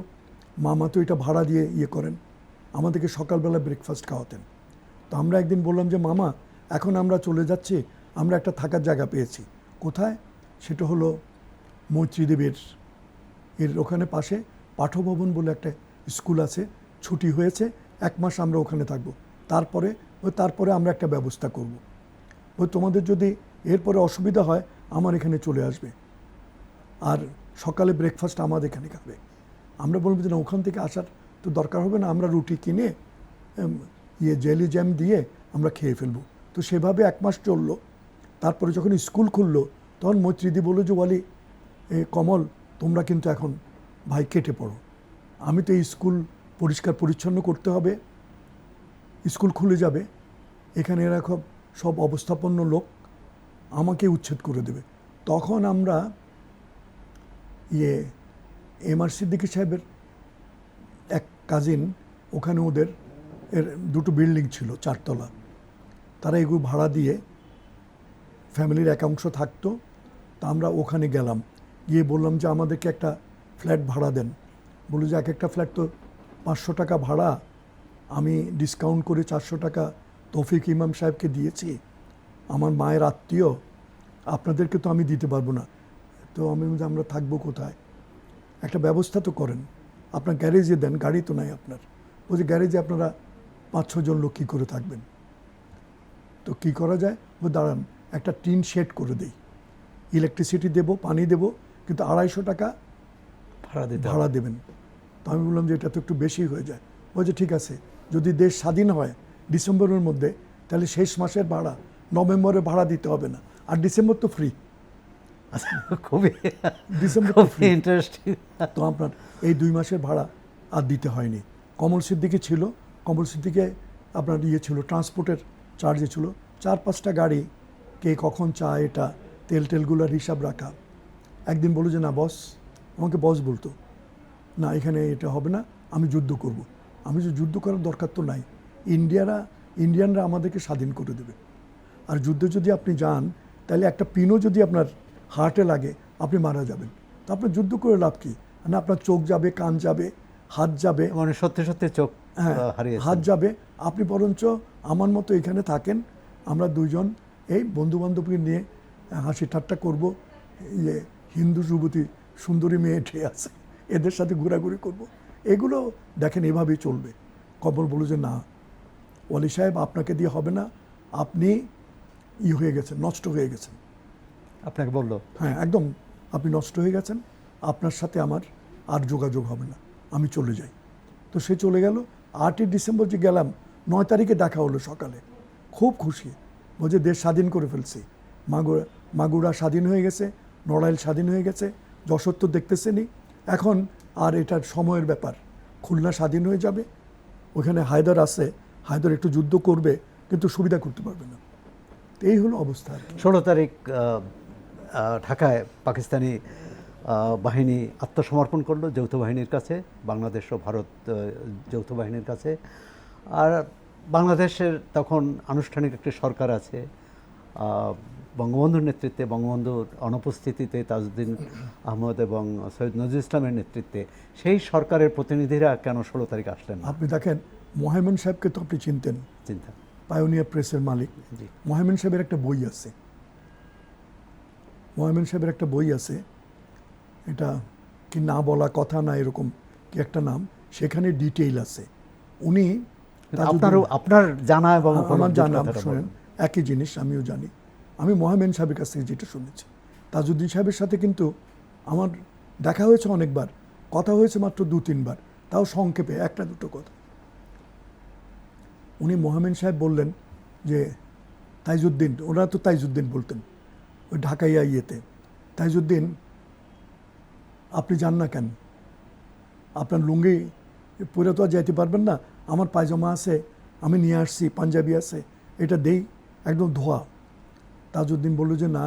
মামা তো এটা ভাড়া দিয়ে করেন, আমাদেরকে সকালবেলা ব্রেকফাস্ট খাওয়াতেন। তো আমরা একদিন বললাম যে মামা, এখন আমরা চলে যাচ্ছি, আমরা একটা থাকার জায়গা পেয়েছি। কোথায়? সেটা হলো মৈত্রীদেবের এর ওখানে পাশে পাঠভবন বলে একটা স্কুল আছে। ছুটি হয়েছে, 1 মাস আমরা ওখানে থাকবো, তারপরে আমরা একটা ব্যবস্থা করব। তোমাদের যদি এরপরে অসুবিধা হয় আমার এখানে চলে আসবে, আর সকালে ব্রেকফাস্ট আমাদের এখানে খাবে। আমরা বলবো যে না, ওখান থেকে আসার তো দরকার হবে না, আমরা রুটি কিনে জেলি জ্যাম দিয়ে আমরা খেয়ে ফেলবো। তো সেভাবে 1 মাস চললো। তারপরে যখন স্কুল খুললো তখন মৈত্রীদি বললো যে ওয়ালি, কমল তোমরা কিন্তু এখন ভাই কেটে পড়ো, আমি তো এই স্কুল পরিষ্কার পরিচ্ছন্ন করতে হবে, স্কুল খুলে যাবে, এখানে এরা সব অবস্থাপন্ন লোক আমাকে উচ্ছেদ করে দেবে। তখন আমরা এমআর সিদ্দিকী সাহেবের এক কাজিন, ওখানে ওদের দুটো বিল্ডিং ছিল 4 তলা, তারা এগুলো ভাড়া দিয়ে ফ্যামিলির একাংশ থাকতো। তা আমরা ওখানে গেলাম, গিয়ে বললাম যে আমাদেরকে একটা ফ্ল্যাট ভাড়া দেন। বললো যে এক একটা ফ্ল্যাট তো 500 টাকা ভাড়া, আমি ডিসকাউন্ট করে 400 টাকা তৌফিক ইমাম সাহেবকে দিয়েছি, আমার মায়ের আত্মীয়, আপনাদেরকে তো আমি দিতে পারবো না। তো আমি বলছি আমরা থাকবো কোথায়, একটা ব্যবস্থা তো করেন, আপনার গ্যারেজে দেন, গাড়ি তো নাই আপনার। বলছে গ্যারেজে আপনারা 5-6 জন লোক কী করে থাকবেন, তো কি করা যায়, দাঁড়ান একটা টিন শেড করে দেই, ইলেকট্রিসিটি দেবো, পানি দেবো, কিন্তু 250 টাকা ভাড়া দেবেন। তো আমি বললাম যে এটা তো একটু বেশি হয়ে যায়। বলছে ঠিক আছে, যদি দেশ স্বাধীন হয় ডিসেম্বরের মধ্যে, তাহলে শেষ মাসের ভাড়া নভেম্বরে ভাড়া দিতে হবে না, আর ডিসেম্বর তো ফ্রি।
খুবই
ডিসেম্বর
ইন্টারেস্টিং।
তো আপনার এই 2 মাসের ভাড়া আর দিতে হয়নি। কমল সিদ্দিকী ছিল, কমল সিদ্দিকে আপনার ছিল, ট্রান্সপোর্টের চার্জে ছিল 4-5টা গাড়ি, কে কখন চায়, এটা তেলগুলোর হিসাব রাখা। একদিন বললো যে না বস, আমাকে বস বলতো, না এখানে এটা হবে না, আমি যুদ্ধ করব। আমি যে যুদ্ধ করার দরকার তো নাই, ইন্ডিয়ানরা আমাদেরকে স্বাধীন করে দেবে। আর যুদ্ধে যদি আপনি যান, তাহলে একটা পিনও যদি আপনার হার্টে লাগে আপনি মারা যাবেন। তো আপনার যুদ্ধ করে লাভ কি, না আপনার চোখ যাবে, কান যাবে, হাত যাবে,
মানে সত্যি সত্যি চোখ হারিয়েছে,
হাত যাবে। আপনি বরঞ্চ আমার মতো এখানে থাকেন, আমরা 2 জন এই বন্ধু বান্ধবকে নিয়ে হাসি ঠাট্টা করবো, হিন্দু যুবতী সুন্দরী মেয়ে এঠে আছে, এদের সাথে ঘোরাঘুরি করব। এগুলো দেখেন এভাবেই চলবে। কমল বলল যে না ওয়ালি সাহেব, আপনাকে দিয়ে হবে না, আপনি হয়ে গেছেন, নষ্ট হয়ে গেছেন।
আপনাকে বললো?
হ্যাঁ একদম, আপনি নষ্ট হয়ে গেছেন, আপনার সাথে আমার আর যোগাযোগ হবে না, আমি চলে যাই। তো সে চলে গেল। 8ই ডিসেম্বর যে গেলাম, 9 তারিখে দেখা হলো সকালে, খুব খুশি, বলছে দেশ স্বাধীন করে ফেলছি, মাগুরা স্বাধীন হয়ে গেছে, নড়াইল স্বাধীন হয়ে গেছে, যশোর তো দেখতেছেনই, এখন আর এটার সময়ের ব্যাপার, খুলনা স্বাধীন হয়ে যাবে, ওখানে হায়দার আছে, হায়দার একটু যুদ্ধ করবে কিন্তু সুবিধা করতে পারবে না। এই হলো অবস্থা।
16 তারিখ ঢাকায় পাকিস্তানি বাহিনী আত্মসমর্পণ করলো যৌথ বাহিনীর কাছে, বাংলাদেশ ও ভারত যৌথ বাহিনীর কাছে। আর বাংলাদেশের তখন আনুষ্ঠানিক একটি সরকার আছে, বঙ্গবন্ধুর নেতৃত্বে, বঙ্গবন্ধুর অনুপস্থিতিতে তাজউদ্দিন আহমদ এবং সৈয়দ নজরুল ইসলামের নেতৃত্বে সেই সরকারের প্রতিনিধিরা কেন 16 তারিখ আসলেন?
আপনি দেখেন মোহাইমেন সাহেবকে তো আপনি চিনতেন,
চিন্তা,
পায়োনিয়ার প্রেসের মালিক।
জি।
মোহাইমেন সাহেবের একটা বই আছে, মোহাইমেন সাহেবের একটা বই আছে, এটা কি না বলা কথা না এরকম কি একটা নাম, সেখানে ডিটেইল আছে। উনি
আপনার জানা এবং
আমার জানা, শোনেন একই জিনিস আমিও জানি। আমি মোহাইমেন সাহেবের কাছ থেকে যেটা শুনেছি, তাজউদ্দিন সাহেবের সাথে কিন্তু আমার দেখা হয়েছে অনেকবার, কথা হয়েছে মাত্র 2-3 বার, তাও সংক্ষেপে 1-2 কথা। উনি মোহাইমেন সাহেব বললেন যে তাইজউদ্দিন, ওরা তো তাইজউদ্দিন বলতেন ওই ঢাকাইয়া তাইজউদ্দিন আপনি যান না কেন, আপনার লুঙ্গি পরে তো আর যাইতে পারবেন না, আমার পায়জামা আছে আমি নিয়ে আসছি, পাঞ্জাবি আছে, এটা দেই একদম ধোয়া। তাজউদ্দিন বলল যে না,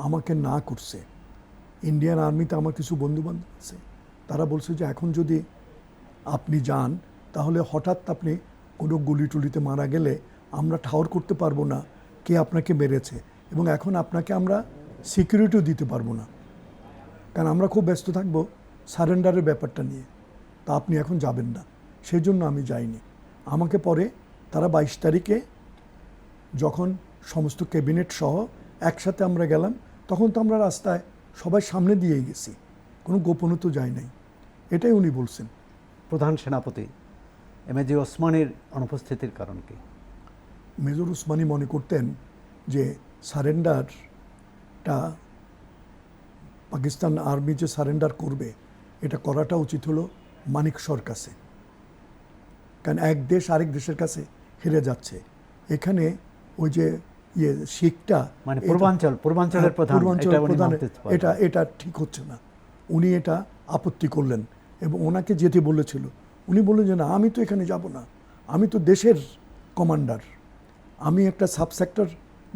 আমাকে না করছে, ইন্ডিয়ান আর্মিতে আমার কিছু বন্ধুবান্ধব আছে, তারা বলছে যে এখন যদি আপনি যান তাহলে হঠাৎ আপনি কোনো গুলি টুলিতে মারা গেলে আমরা ঠাউর করতে পারবো না কে আপনাকে মেরেছে, এবং এখন আপনাকে আমরা সিকিউরিটিও দিতে পারবো না, কারণ আমরা খুব ব্যস্ত থাকবো সারেন্ডারের ব্যাপারটা নিয়ে, তা আপনি এখন যাবেন না। সেই জন্য আমি যাইনি। আমাকে পরে তারা 22 তারিখে যখন সমস্ত ক্যাবিনেট সহ একসাথে আমরা গেলাম, তখন তো আমরা রাস্তায় সবাই সামনে দিয়েই গেছি, কোনো গোপনে তো যায় নাই, এটাই উনি বলছেন।
প্রধান সেনাপতি এমএজি ওসমানীর অনুপস্থিতির কারণ কি?
মেজর উসমানী মনে করতেন যে সারেন্ডারটা, পাকিস্তান আর্মি যে সারেন্ডার করবে এটা করাটা উচিত হলো মানিকশর কাছে, কারণ এক দেশ আরেক দেশের কাছে হেরে যাচ্ছে। এখানে ওই যে শিখটা
মানে পূর্বাঞ্চলের প্রধান, এটা উনি মানতে পারেন।
এটা ঠিক হচ্ছে না। উনি এটা আপত্তি করলেন এবং ওনাকে যেতে বলেছিল। উনি বললেন যে না, আমি তো এখানে যাব না, আমি তো দেশের কমান্ডার, আমি একটা সাব সেক্টর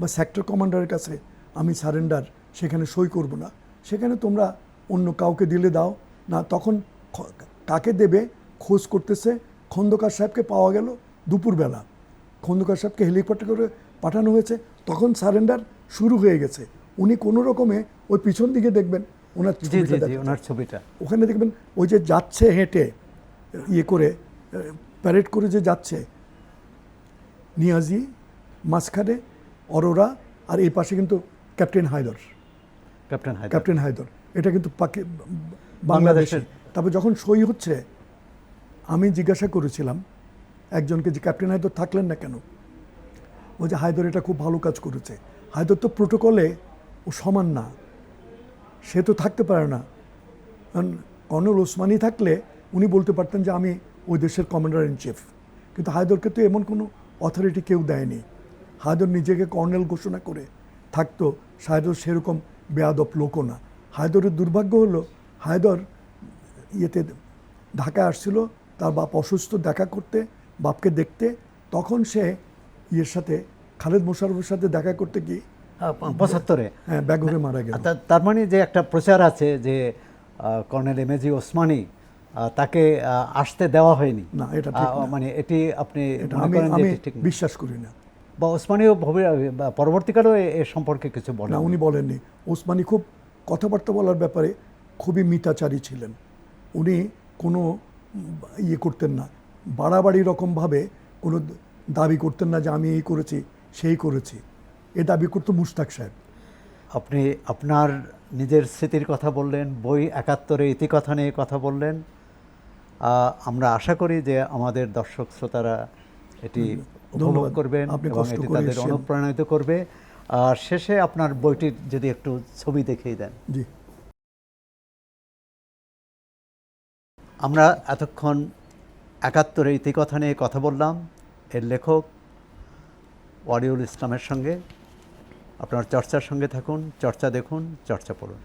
বা সেক্টর কমান্ডারের কাছে আমি সারেন্ডার সেখানে সই করব না, সেখানে তোমরা অন্য কাউকে দিলে দাও না। তখন কাকে দেবে খোঁজ করতেছে, খন্দকার সাহেবকে পাওয়া গেল দুপুরবেলা, খন্দকার সাহেবকে হেলিকপ্টার করে পাঠানো হয়েছে, তখন সারেন্ডার শুরু হয়ে গেছে। উনি কোনো রকমে ওই পিছন দিকে দেখবেন ওনার
ওনার ছবিটা,
ওখানে দেখবেন ওই যে যাচ্ছে হেঁটে করে প্যারেড করে যে যাচ্ছে, নিয়াজি মাঝখানে, অরোরা, আর এই পাশে কিন্তু ক্যাপ্টেন হায়দর, এটা কিন্তু বাংলাদেশে। তারপর যখন সই হচ্ছে আমি জিজ্ঞাসা করেছিলাম একজনকে যে ক্যাপ্টেন হায়দর থাকলেন না কেন? ও যে হায়দর এটা খুব ভালো কাজ করেছে। হায়দর তো প্রোটোকলে ও সমান না, সে তো থাকতে পারে না। কর্নেল ওসমানী থাকলে উনি বলতে পারতেন যে আমি ওই দেশের কমান্ডার ইন চিফ, কিন্তু হায়দরকে তো এমন কোনো অথরিটি কেউ দেয়নি। হায়দর নিজেকে কর্নেল ঘোষণা করে থাকতো। হায়দর সেরকম বেয়াদব লোকও না। হায়দরের দুর্ভাগ্য হলো হায়দর ঢাকায় আসছিল, তার বাপ অসুস্থ, দেখা করতে, বাপকে দেখতে, তখন সে সাথে খালেদ মোশাররফের সাথে দেখা করতে গিয়ে
75-এ
হ্যাঁ ব্যাগ হয়ে মারা গেল।
তার মানে যে একটা প্রচার আছে যে কর্নেল এমএজি ওসমানী তাকে আসতে দেওয়া হয়নি,
না, এটা ঠিক না।
মানে এটি আপনি
আমি বিশ্বাস করি না।
বা ওসমানীও পরবর্তীকালেও এ সম্পর্কে কিছু বলেন
না, উনি বলেননি। ওসমানী খুব কথাবার্তা বলার ব্যাপারে খুবই মিতাচারী ছিলেন। উনি কোনো করতেন না, বাড়াবাড়ি রকমভাবে কোনো দাবি করতেন না যে আমি এই করেছি সেই করেছি। এ দাবি করতো মুশতাক সাহেব।
আপনি আপনার নিজের স্মৃতির কথা বললেন, বই ৭১-এ ইতিকথা নিয়ে কথা বললেন। আমরা আশা করি যে আমাদের দর্শক শ্রোতারা এটি উপভোগ করবেন এবং এটি তাদের অনুপ্রাণিত করবে। আর শেষে আপনার বইটির যদি একটু ছবি দেখিয়ে দেন।
জি।
আমরা এতক্ষণ ৭১-এর ইতিকথা নিয়ে কথা বললাম এর লেখক ওয়ালিউল ইসলামের সঙ্গে। আপনার চর্চার সঙ্গে থাকুন, চর্চা দেখুন, চর্চা পড়ুন।